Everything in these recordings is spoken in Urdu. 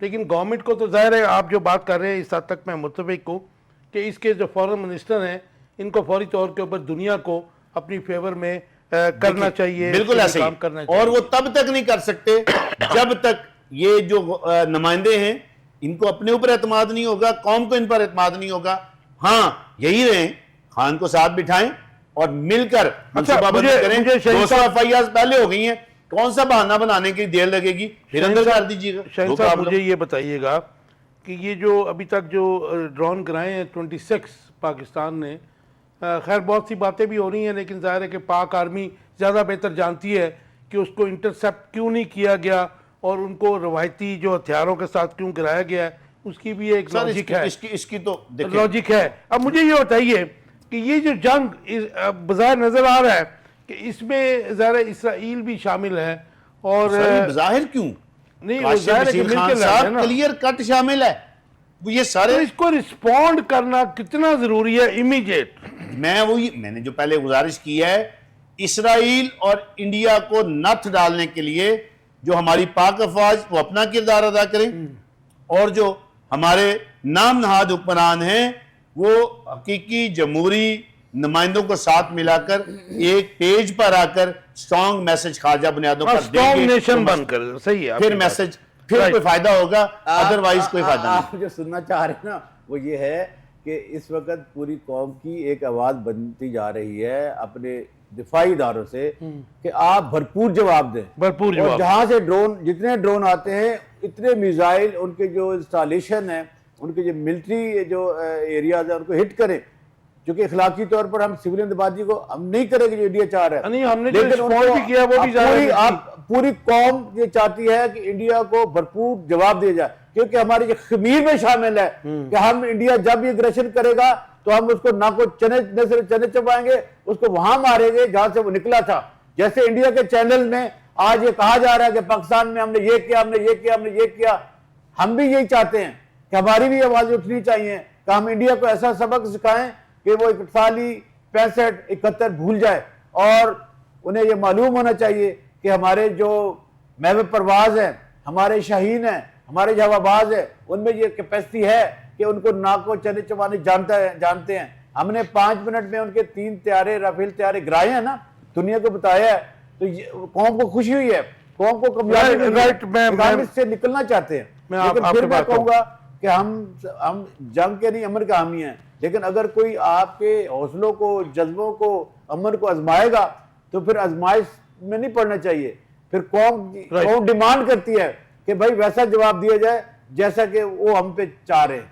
لیکن گورنمنٹ کو تو ظاہر ہے آپ جو بات کر رہے ہیں اس حد تک میں متفق ہوں کہ اس کے جو فورن منسٹر ہیں ان کو فوری طور کے اوپر دنیا کو اپنی فیور میں کرنا چاہیے، بالکل ایسے کام کرنا چاہیے، اور وہ تب تک نہیں کر سکتے جب تک یہ جو نمائندے ہیں ان کو اپنے اوپر اعتماد نہیں ہوگا، قوم کو ان پر اعتماد نہیں ہوگا. ہاں یہی رہیں، خان کو ساتھ بٹھائیں اور مل کر منصوبہ بندی کریں. 200 FIRs پہلے ہو گئی ہیں، کون سا بہانہ بنانے کی دیر لگے گی، پھر اندر کر دیجیے گا. شاہین صاحب مجھے یہ بتائیے گا کہ یہ جو ابھی تک جو ڈرون گرائے ہیں 26 پاکستان نے، خیر بہت سی باتیں بھی ہو رہی ہیں لیکن ظاہر ہے کہ پاک آرمی زیادہ بہتر جانتی ہے کہ اس کو انٹرسیپٹ کیوں نہیں کیا گیا اور ان کو روایتی جو ہتھیاروں کے ساتھ کیوں گرایا گیا ہے، اس کی بھی ایک لاجک ہے. اس کی تو دیکھیں لاجک ہے. اب مجھے یہ بتائیے کہ یہ جو جنگ بظاہر نظر آ رہا ہے کہ اس میں ظاہر اسرائیل بھی شامل ہے اور بظاہر کیوں نہیں قاسم نصیر خان صاحب کلیئر کٹ شامل ہے. یہ سارے اس کو رسپونڈ کرنا کتنا ضروری ہے امیجیٹ. میں نے جو پہلے گزارش کی ہے اسرائیل اور انڈیا کو نتھ ڈالنے کے لیے جو ہماری پاک افواج وہ اپنا کردار ادا کریں اور جو ہمارے نام نہاد حکمران ہیں وہ حقیقی جمہوری نمائندوں کو ساتھ ملا کر ایک پیج پر آ کر سٹرونگ میسج خارجہ بنیادوں پر دیں گے، نیشن بن کر صحیح ہے پھر میسج پھر کوئی فائدہ ہوگا، ادروائز کوئی فائدہ نہیں. آپ جو سننا چاہ رہے ہیں نا وہ یہ ہے کہ اس وقت پوری قوم کی ایک آواز بنتی جا رہی ہے اپنے دفاعی اداروں سے کہ آپ بھرپور جواب دیں. اور جہاں سے ڈرون جتنے ڈرون آتے ہیں اتنے میزائل ان کے جو انسٹالیشن ہیں ان کے جو ملٹری جو ایریاز ہیں ان کو ہٹ کریں، کیونکہ اخلاقی طور پر ہم سویلین آبادی کو ہم نہیں کریں گے جو انڈیا چاہ رہا ہے، لیکن پوری قوم یہ چاہتی ہے کہ انڈیا کو بھرپور جواب دیا جائے، کیونکہ ہماری یہ خمیر میں شامل ہے کہ ہم انڈیا جب یہ اگریشن کرے گا تو ہم اس کو نہ کو چنے چبائیں گے، اس کو وہاں ماریں گے جہاں سے وہ نکلا تھا. جیسے انڈیا کے چینل میں آج یہ کہا جا رہا ہے کہ پاکستان میں ہم نے یہ کیا، ہم نے یہ کیا، ہم نے یہ کیا. ہم بھی یہی چاہتے ہیں کہ ہماری بھی آواز اٹھنی چاہیے کہ ہم انڈیا کو ایسا سبق سکھائیں کہ وہ 41 65 71 بھول جائے اور انہیں یہ معلوم ہونا چاہیے کہ ہمارے جو محو پرواز ہیں، ہمارے شاہین ہیں، ہمارے جاوا باز ہیں، ان میں یہ کیپیسٹی ہے کہ ان کو ناک کو چنے چبانے جانتے ہیں. ہم نے 5 منٹ میں ان کے 3 طیارے رافیل طیارے گرائے ہیں نا، دنیا کو بتایا ہے، تو قوم کو خوشی ہوئی ہے، قوم کو کامیابی سے نکلنا چاہتے ہیں. لیکن پھر میں کہوں گا کہ ہم جنگ کے نہیں امن کا حامی ہیں، لیکن اگر کوئی آپ کے حوصلوں کو، جذبوں کو، امن کو آزمائے گا تو پھر آزمائش میں نہیں پڑنا چاہیے. پھر قوم ڈیمانڈ کرتی ہے کہ بھائی ویسا جواب دیا جائے جیسا کہ وہ ہم پہ چاہ رہے ہیں.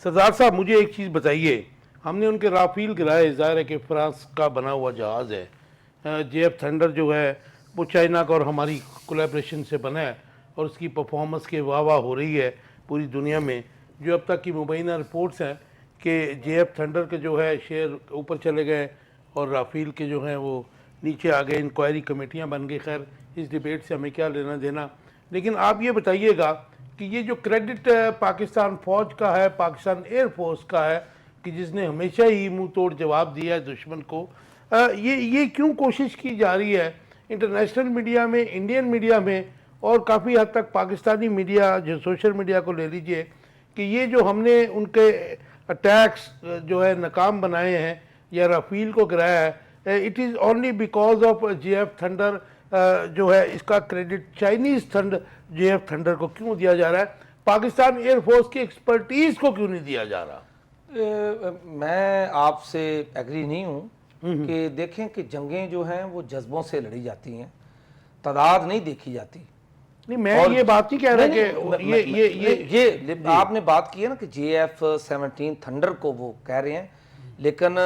سردار صاحب مجھے ایک چیز بتائیے، ہم نے ان کے رافیل گرائے، ظاہر ہے کہ فرانس کا بنا ہوا جہاز ہے، JF تھنڈر جو ہے وہ چائنا کا اور ہماری کولیبریشن سے بنا ہے اور اس کی پرفارمنس کے واہ واہ ہو رہی ہے پوری دنیا میں. جو اب تک کی مبینہ رپورٹس ہیں کہ JF تھنڈر کے جو ہے شیئر اوپر چلے گئے اور رافیل کے جو ہیں وہ نیچے آ گئے، انکوائری کمیٹیاں بن گئی. خیر اس ڈیبیٹ سے ہمیں کیا لینا دینا، لیکن آپ یہ بتائیے گا کہ یہ جو کریڈٹ پاکستان فوج کا ہے، پاکستان ایئر فورس کا ہے کہ جس نے ہمیشہ ہی منہ توڑ جواب دیا ہے دشمن کو، یہ کیوں کوشش کی جا رہی ہے انٹرنیشنل میڈیا میں، انڈین میڈیا میں اور کافی حد تک پاکستانی میڈیا جو سوشل میڈیا کو لے لیجئے، کہ یہ جو ہم نے ان کے اٹیکس جو ہے ناکام بنائے ہیں یا رافیل کو گرایا ہے، it is only because of JF thunder, جو ہے اس کا کریڈٹ چائنیز JF تھنڈر کو کیوں دیا جا رہا ہے، پاکستان ایئر فورس کی ایکسپرٹیز کو کیوں نہیں دیا جا رہا؟ میں آپ سے ایگری نہیں ہوں کہ دیکھیں کہ جنگیں جو ہیں وہ جذبوں سے لڑی جاتی ہیں، تعداد نہیں دیکھی جاتی. نہیں میں یہ بات نہیں کہہ رہا کہ یہ آپ نے بات کی ہے نا کہ JF 17 تھنڈر کو وہ کہہ رہے ہیں، لیکن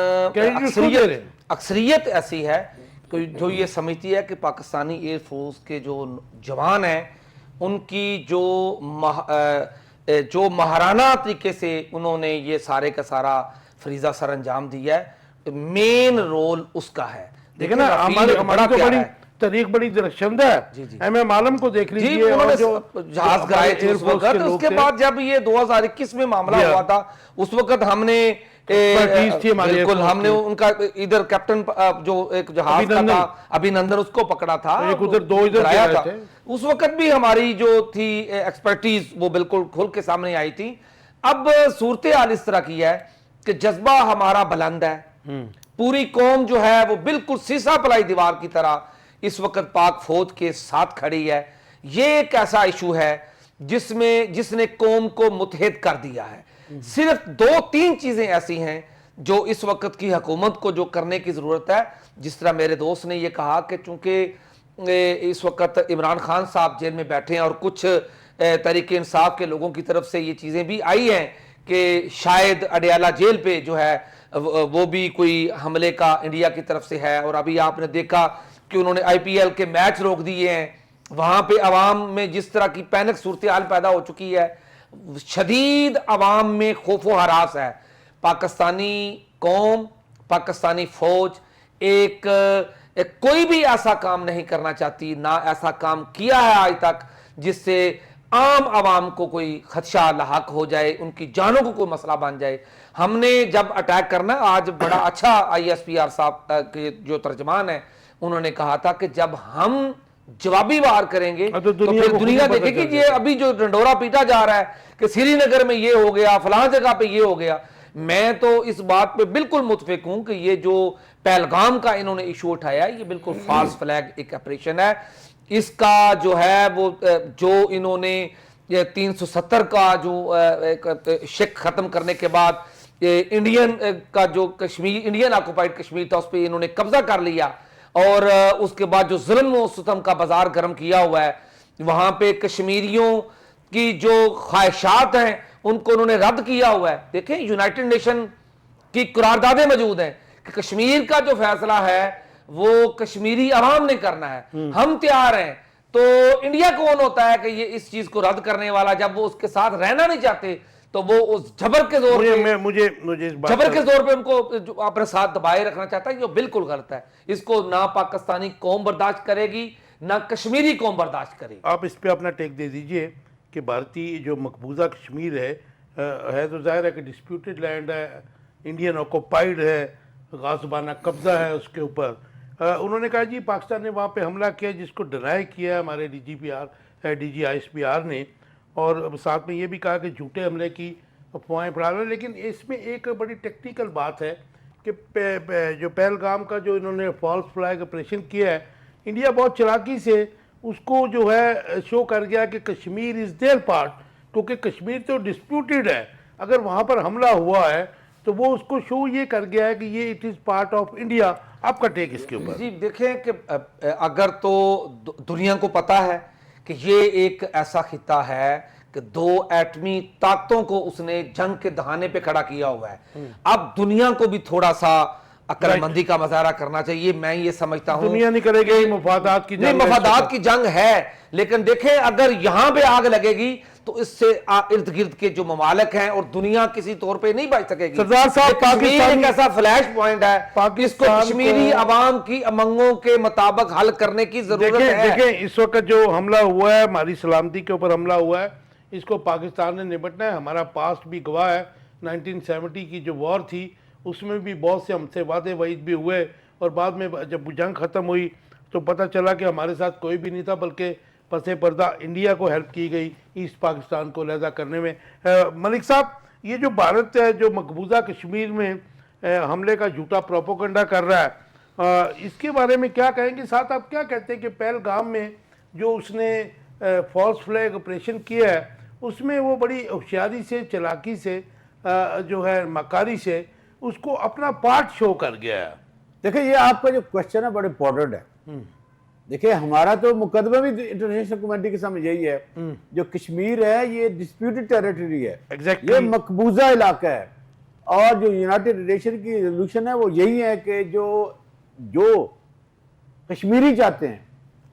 اکثریت ایسی ہے جو یہ سمجھتی ہے کہ پاکستانی ایئر فورس کے جو جوان ہیں ان کی جو ماہرانہ طریقے سے انہوں نے یہ سارے کا سارا فریضہ سر انجام دیا ہے، مین رول اس کا ہے. دیکھیں نا ہماری تو بڑی تاریخ بڑی درخشندہ ہے. ایم عالم کو دیکھ لیجیے، انہوں نے جہاز گرائے تھے اس وقت. اس کے بعد جب یہ 2021 میں معاملہ ہوا تھا اس وقت ہم نے expertise تھی ہمارے بالکل Air Force ہم نے ان کا ادھر کیپٹن جو ایک جہاز کا تھا ابھینندن اس کو پکڑا تھا ایک ادھر دو ادھر کرایا گئے تھا تھے۔ اس وقت بھی ہماری جو تھی ایکسپرٹیز وہ بالکل کھل کے سامنے آئی تھی. اب صورتحال اس طرح کی ہے کہ جذبہ ہمارا بلند ہے, پوری قوم جو ہے وہ بالکل سیسا پلائی دیوار کی طرح اس وقت پاک فوج کے ساتھ کھڑی ہے. یہ ایک ایسا ایشو ہے جس نے قوم کو متحد کر دیا ہے. صرف 2-3 چیزیں ایسی ہیں جو اس وقت کی حکومت کو جو کرنے کی ضرورت ہے. جس طرح میرے دوست نے یہ کہا کہ چونکہ اس وقت عمران خان صاحب جیل میں بیٹھے ہیں اور کچھ تحریک انصاف کے لوگوں کی طرف سے یہ چیزیں بھی آئی ہیں کہ شاید اڈیالہ جیل پہ جو ہے وہ بھی کوئی حملے کا انڈیا کی طرف سے ہے. اور ابھی آپ نے دیکھا کہ انہوں نے IPL کے میچ روک دیے ہیں. وہاں پہ عوام میں جس طرح کی پینک صورتحال پیدا ہو چکی ہے, شدید عوام میں خوف و ہراس ہے. پاکستانی قوم, پاکستانی فوج ایک کوئی بھی ایسا کام نہیں کرنا چاہتی, نہ ایسا کام کیا ہے آج تک جس سے عام عوام کو کوئی خدشہ لاحق ہو جائے, ان کی جانوں کو کوئی مسئلہ بن جائے. ہم نے جب اٹیک کرنا, آج بڑا اچھا ISPR صاحب کے جو ترجمان ہیں انہوں نے کہا تھا کہ جب ہم جوابی وار کریں گے تو پھر دنیا دیکھے گی یہ ابھی جو ڈنڈورا پیٹا جا رہا ہے کہ سری نگر میں یہ ہو گیا, فلاں جگہ پہ یہ ہو گیا. میں تو اس بات پہ بالکل متفق ہوں کہ یہ جو پہلگام کا انہوں نے ایشو اٹھایا ہے یہ بالکل فالس فلیگ ایک آپریشن ہے. اس کا جو ہے وہ جو انہوں نے 370 کا جو شک ختم کرنے کے بعد انڈین کا جو کشمیر, انڈین آکوپائڈ کشمیر تھا, اس پہ انہوں نے قبضہ کر لیا. اور اس کے بعد جو ظلم و ستم کا بازار گرم کیا ہوا ہے, وہاں پہ کشمیریوں کی جو خواہشات ہیں ان کو انہوں نے رد کیا ہوا ہے. دیکھیں یونائٹڈ نیشن کی قراردادیں موجود ہیں کہ کشمیر کا جو فیصلہ ہے وہ کشمیری عوام نے کرنا ہے, ہم تیار ہیں. تو انڈیا کون ہوتا ہے کہ یہ اس چیز کو رد کرنے والا؟ جب وہ اس کے ساتھ رہنا نہیں چاہتے تو وہ اس جبر کے زور پہ مجھے جبر کے زور پہ ان کو اپنے ساتھ دبائے رکھنا چاہتا ہے. یہ بالکل غلط ہے. اس کو نہ پاکستانی قوم برداشت کرے گی نہ کشمیری قوم برداشت کرے گی. آپ اس پہ اپنا ٹیک دے دیجئے کہ بھارتی جو مقبوضہ کشمیر ہے تو ظاہر ہے کہ ڈسپیوٹڈ لینڈ ہے, انڈین آکوپائڈ ہے, غاصبانہ قبضہ ہے اس کے اوپر. انہوں نے کہا جی پاکستان نے وہاں پہ حملہ کیا, جس کو ڈینائی کیا ہے ہمارے DG ISPR نے, اور ساتھ میں یہ بھی کہا کہ جھوٹے حملے کی افواہیں پھیلا رہے ہیں. لیکن اس میں ایک بڑی ٹیکٹیکل بات ہے کہ جو پہلگام کا جو انہوں نے فالس فلیگ آپریشن کیا ہے, انڈیا بہت چلاکی سے اس کو جو ہے شو کر گیا کہ کشمیر از دیئر پارٹ, کیونکہ کشمیر تو ڈسپیوٹڈ ہے. اگر وہاں پر حملہ ہوا ہے تو وہ اس کو شو یہ کر گیا ہے کہ یہ it is part of India. آپ کا ٹیک اس کے اوپر؟ جی دیکھیں کہ اگر تو دنیا کو پتا ہے کہ یہ ایک ایسا خطہ ہے کہ 2 ایٹمی طاقتوں کو اس نے جنگ کے دہانے پہ کھڑا کیا ہوا ہے, اب دنیا کو بھی تھوڑا سا عقل مندی کا مظاہرہ کرنا چاہیے. میں یہ سمجھتا ہوں دنیا نہیں کرے گی, مفادات کی جنگ, مفادات کی جنگ ہے, لیکن دیکھیں اگر یہاں پہ آگ لگے گی تو اس سے ارد گرد کے جو ممالک ہیں اور دنیا کسی طور پہ نہیں بچ سکے گی. سردار صاحب کشمیر ایک ایسا فلیش پوائنٹ ہے اس کو کشمیری عوام کی امنگوں کے مطابق حل کرنے کی ضرورت ہے. دیکھیں اس وقت جو حملہ ہوا ہے, ہماری سلامتی کے اوپر حملہ ہوا ہے, اس کو پاکستان نے نمٹنا ہے. ہمارا پاسٹ بھی گواہ ہے, 1970 کی جو وار تھی اس میں بھی بہت سے ہم سے وعدے وعید بھی ہوئے, اور بعد میں جب جنگ ختم ہوئی تو پتہ چلا کہ ہمارے ساتھ کوئی بھی نہیں تھا, بلکہ پس پردہ انڈیا کو ہیلپ کی گئی ایسٹ پاکستان کو علیحدہ کرنے میں. ملک صاحب, یہ جو بھارت ہے جو مقبوضہ کشمیر میں حملے کا جھوٹا پروپیگنڈا کر رہا ہے, اس کے بارے میں کیا کہیں گے؟ ساتھ آپ کیا کہتے ہیں کہ پہلگام میں جو اس نے فالس فلیگ آپریشن کیا ہے اس میں وہ بڑی ہوشیاری سے, چلاکی سے, جو ہے مکاری سے اس کو اپنا پارٹ شو کر گیا ہے؟ دیکھیں یہ آپ کا جو کوشچن ہے بڑا امپورٹنٹ ہے. دیکھیں ہمارا تو مقدمہ بھی انٹرنیشنل کمیونٹی کے سامنے یہی ہے, جو کشمیر ہے یہ ڈسپیوٹڈ ٹیریٹری ہے, یہ مقبوضہ علاقہ ہے, اور جو یونائٹڈ نیشن کی ریزولوشن ہے وہ یہی ہے کہ جو کشمیری چاہتے ہیں,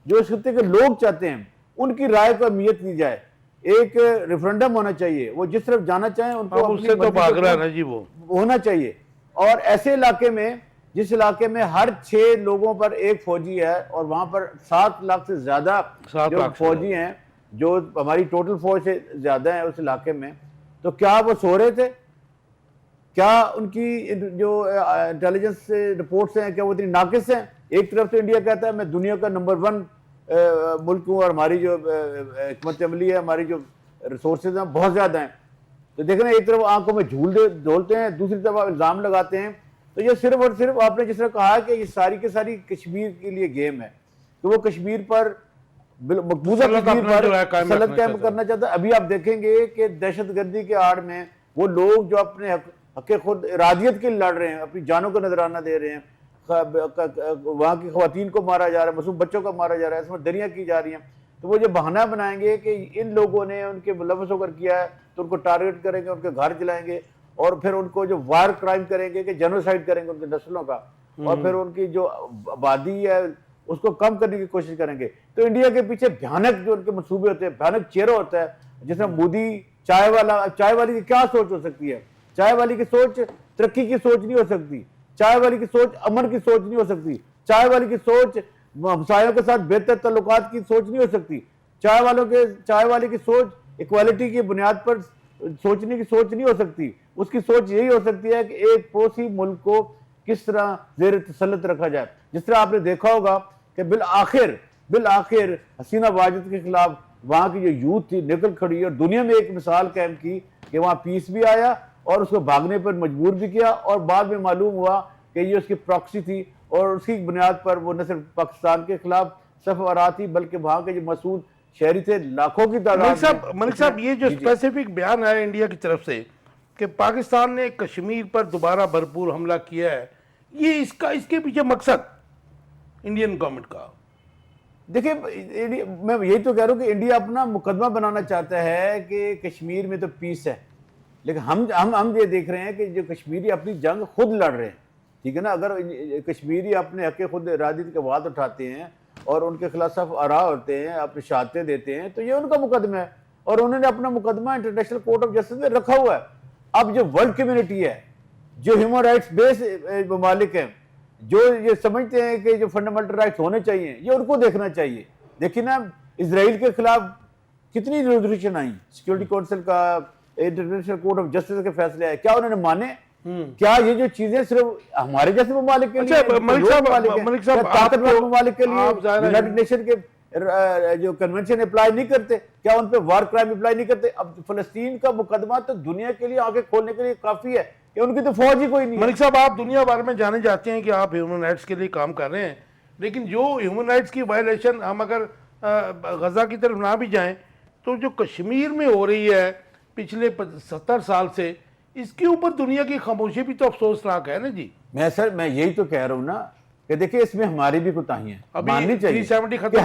جو اس خطے کے لوگ چاہتے ہیں, ان کی رائے کو اہمیت دی جائے. ایک ریفرنڈم ہونا چاہیے, وہ جس طرف جانا چاہیں ان کو اس سے تو بھاگ رہا ہے نا جی, وہ ہونا چاہیے. اور ایسے علاقے میں جس علاقے میں ہر 6 لوگوں پر ایک فوجی ہے, اور وہاں پر 7 لاکھ سے زیادہ جو فوجی ہیں, جو ہماری ٹوٹل فوج سے زیادہ ہیں اس علاقے میں, تو کیا وہ سو رہے تھے؟ کیا ان کی جو انٹیلیجنس رپورٹس ہیں کیا وہ اتنی ناقص ہیں؟ ایک طرف تو انڈیا کہتا ہے میں دنیا کا نمبر 1 ملک ہوں اور ہماری جو حکمت عملی ہے، ہماری جو ریسورسز ہیں بہت زیادہ ہیں. تو دیکھیں نا، ایک طرف آنکھوں میں جھول ڈولتے ہیں، دوسری طرف الزام لگاتے ہیں. تو یہ صرف اور صرف آپ نے جس طرح کہا کہ یہ ساری کی ساری کشمیر کے لیے گیم ہے کہ وہ کشمیر پر مقبوضہ کشمیر پر سلط قائم کرنا چاہتا ہے. ابھی آپ دیکھیں گے کہ دہشت گردی کے آڑ میں وہ لوگ جو اپنے حق خود ارادیت کے لیے لڑ رہے ہیں، اپنی جانوں کو نذرانہ دے رہے ہیں، وہاں کی خواتین کو مارا جا رہا ہے، معصوم بچوں کو مارا جا رہا ہے، اس میں دریاں کی جا رہی ہیں. تو وہ جو بہانہ بنائیں گے کہ ان لوگوں نے ان کے ملوث ہو کر کیا ہے تو ان کو ٹارگٹ کریں گے، ان کے گھر جلائیں گے، اور پھر ان کو جو وار کرائم کریں گے کہ جنوسائیڈ کریں گے ان کے نسلوں کا، اور پھر ان کی جو آبادی ہے اس کو کم کرنے کی کوشش کریں گے. تو انڈیا کے پیچھے بھیانک جو ان کے منصوبے ہوتے ہیں، بھیانک چہرہ ہوتا ہے. جس میں مودی چائے والی کی کیا سوچ ہو سکتی ہے؟ چائے والی کی سوچ ترقی کی سوچ نہیں ہو سکتی، چائے والی کی سوچ امن کی سوچ نہیں ہو سکتی، چائے والی کی سوچ ہمسایوں کے ساتھ بہتر تعلقات کی سوچ نہیں ہو سکتی، چائے والی کی سوچ ایکوالٹی کی بنیاد پر سوچنے کی سوچ نہیں ہو سکتی. اس کی سوچ یہی ہو سکتی ہے کہ ایک پڑوسی ملک کو کس طرح زیر تسلط رکھا جائے. جس طرح آپ نے دیکھا ہوگا کہ بالآخر حسینہ واجد کے خلاف وہاں کی جو یوتھ تھی نکل کھڑی اور دنیا میں ایک مثال قائم کی کہ وہاں پیس بھی آیا اور اس کو بھاگنے پر مجبور بھی کیا، اور بعد میں معلوم ہوا کہ یہ اس کی پراکسی تھی اور اس کی بنیاد پر وہ نہ صرف پاکستان کے خلاف صف آرا تھی بلکہ وہاں کے جو مسعود شہری تھے لاکھوں کی تعداد. ملک صاحب یہ جو اسپیسیفک بیان آیا انڈیا کی طرف سے کہ پاکستان نے کشمیر پر دوبارہ بھرپور حملہ کیا ہے، یہ اس کے پیچھے مقصد انڈین گورنمنٹ کا؟ دیکھیں میں یہی تو کہہ رہا ہوں کہ انڈیا اپنا مقدمہ بنانا چاہتا ہے کہ کشمیر میں تو پیس ہے، لیکن ہم یہ دیکھ رہے ہیں کہ جو کشمیری اپنی جنگ خود لڑ رہے ہیں. ٹھیک ہے نا، اگر کشمیری اپنے حق خود ارادیت کے آواز اٹھاتے ہیں اور ان کے خلاف صف آرا ہوتے ہیں، اپنی شہادتیں دیتے ہیں، تو یہ ان کا مقدمہ ہے اور انہوں نے اپنا مقدمہ انٹرنیشنل کورٹ آف جسٹس میں رکھا ہوا ہے. اب جو ورلڈ کمیونٹی ہے، جو ہیومن رائٹس بیس ممالک ہیں، جو یہ سمجھتے ہیں کہ جو فنڈامنٹل رائٹس ہونے چاہیے، یہ ان کو دیکھنا چاہیے. دیکھیں نا اسرائیل کے خلاف کتنی ریزولوشن آئی، سیکورٹی کونسل کا، انٹرنیشنل کورٹ آف جسٹس کے فیصلے آئے، کیا انہوں نے مانے؟ کیا یہ جو چیزیں صرف ہمارے جیسے ممالک کے لیے، طاقتور ممالک کے لیے یونائیٹڈ نیشن کے جو کنونشن اپلائی نہیں کرتے؟ کیا ان پہ وار کرائم اپلائی نہیں کرتے؟ اب فلسطین کا مقدمہ تو دنیا کے لیے آنکھیں کھولنے کے لیے کافی ہے کہ ان کی تو فوج ہی کوئی نہیں. ملک صاحب آپ دنیا بھر میں جانے جاتے ہیں کہ آپ ہیومن رائٹس کے لیے کام کر رہے ہیں، لیکن جو ہیومن رائٹس کی وائلیشن ہم اگر غزہ کی طرف نہ بھی جائیں تو جو کشمیر میں ہو رہی ہے پچھلے 70 سال سے، اس کے اوپر دنیا کی خاموشی بھی تو افسوسناک ہے نا جی. میں یہی تو کہہ رہا ہوں نا کہ دیکھیں اس میں ہماری بھی کوتاہی ہیں، ماننی چاہیے 370 کہ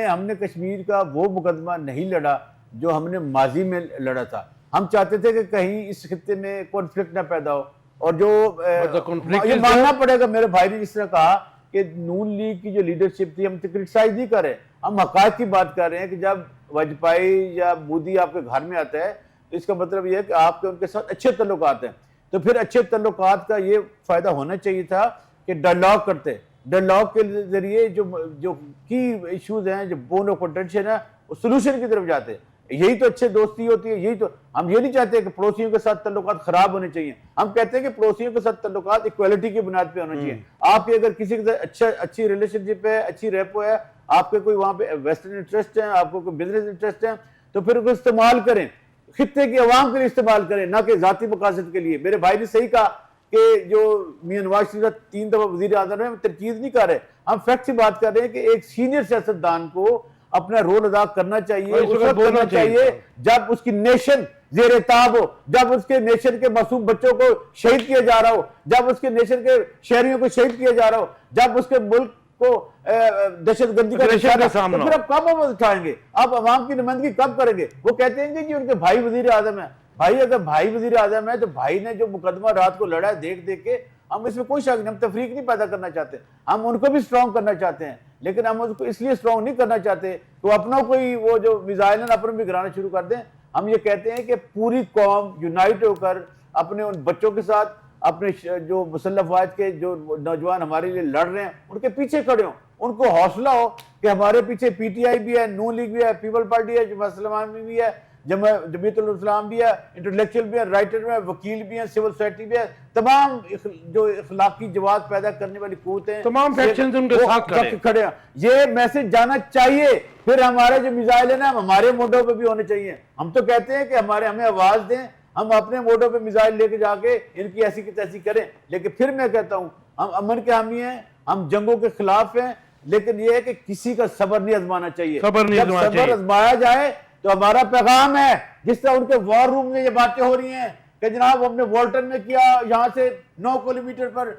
ہم نے کشمیر کا وہ مقدمہ نہیں لڑا جو ہم نے ماضی میں لڑا تھا. ہم چاہتے تھے کہ کہیں اس خطے میں کانفلکٹ نہ پیدا ہو، اور جو یہ ماننا پڑے گا، میرے بھائی نے جس طرح کہا کہ نون لیگ کی جو لیڈرشپ تھی، ہم تو کرٹیسائز نہیں کر رہے، ہم حقائق کی بات کر رہے ہیں کہ جب واجپئی یا مودی آپ کے گھر میں آتا ہے تو اس کا مطلب یہ ہے کہ آپ کے ان کے ساتھ اچھے تعلقات ہیں. تو پھر اچھے تعلقات کا یہ فائدہ ہونا چاہیے تھا کہ ڈائلاگ کرتے، ڈائلاگ کے ذریعے جو کی ایشوز ہیں، جو بون آف کنٹینشن ہے، وہ سلوشن کی طرف جاتے. یہی تو اچھے دوستی ہوتی ہے. یہی تو ہم یہ نہیں چاہتے کہ پڑوسیوں کے ساتھ تعلقات خراب ہونے چاہیے. ہم کہتے ہیں کہ پڑوسیوں کے ساتھ تعلقات ایکوالٹی کی بنیاد پہ ہونا چاہیے. آپ کے اگر کسی کے ساتھ اچھی ریلیشن شپ ہے، اچھی ریپو ہے، آپ کے کوئی وہاں پہ ویسٹرن انٹرسٹ ہیں، آپ کو کوئی بزنس انٹرسٹ ہیں، تو پھر اس کو استعمال کریں، خطے کی عوام کے لیے استعمال کریں، نہ کہ ذاتی مقاصد کے لیے. میرے بھائی نے صحیح کہا کہ جو میاں نواز شریف 3 دفعہ وزیر اعظم ہیں، ہم تنقید نہیں کر رہے، ہم فیکٹ سے بات کر رہے ہیں کہ ایک سینئر سیاستدان کو اپنا رول ادا کرنا چاہیے، اس وقت کرنا چاہیے جب اس کی نیشن زیر تاب ہو، جب اس کے نیشن کے معصوم بچوں کو شہید کیا جا رہا ہو، جب اس کے نیشن کے شہریوں کو شہید کیا جا رہا ہو، جب اس کے ملک کو دہشت گردی کا سامنا، تو پھر آپ کب آواز اٹھائیں گے؟ آپ عوام کی نمائندگی کب کریں گے؟ وہ کہتے ہیں کہ جی ان کے بھائی وزیر اعظم ہیں. بھائی اگر بھائی وزیر اعظم ہے تو بھائی نے جو مقدمہ رات کو لڑا ہے دیکھ کے، ہم اس میں کوئی شک نہیں، ہم تفریق نہیں پیدا کرنا چاہتے، ہم ان کو بھی اسٹرانگ کرنا چاہتے ہیں، لیکن ہم اس کو اس لیے اسٹرانگ نہیں کرنا چاہتے تو اپنا کوئی وہ جو میزائل ہیں اپنے بھی گرانا شروع کر دیں. ہم یہ کہتے ہیں کہ پوری قوم یونائٹ ہو کر اپنے ان بچوں کے ساتھ، اپنے جو مسلح افواج کے جو نوجوان ہمارے لیے لڑ رہے ہیں ان کے پیچھے کھڑے ہوں، ان کو حوصلہ ہو کہ ہمارے پیچھے پی ٹی آئی بھی ہے، نون لیگ بھی ہے، پیپل پارٹی ہے، جماعت اسلامی بھی ہے، جمعیت الاسلام بھی ہے، انٹلیکچوئل بھی ہے، رائٹر بھی ہے، وکیل بھی ہیں، سول سوسائٹی بھی ہے، تمام جو اخلاقی جواب پیدا کرنے والی قوتیں، تمام فیکشنز ان کے ساتھ کھڑے ہیں. یہ میسج جانا چاہیے. پھر ہمارے جو میزائل ہیں نا ہمارے موڈوں پہ بھی ہونے چاہیے. ہم تو کہتے ہیں کہ ہمیں آواز دیں، ہم اپنے موڈوں پہ میزائل لے کے جا کے ان کی ایسی کی تیسی کریں. لیکن پھر میں کہتا ہوں ہم امن کے حامی ہیں، ہم جنگوں کے خلاف ہیں، لیکن یہ ہے کہ کسی کا صبر نہیں آزمانا چاہیے. جب صبر آزمایا جائے تو ہمارا پیغام ہے، جس طرح ان کے وار روم میں یہ باتیں ہو رہی ہیں کہ جناب ہم نے والٹن میں کیا، یہاں سے 9 کلومیٹر پر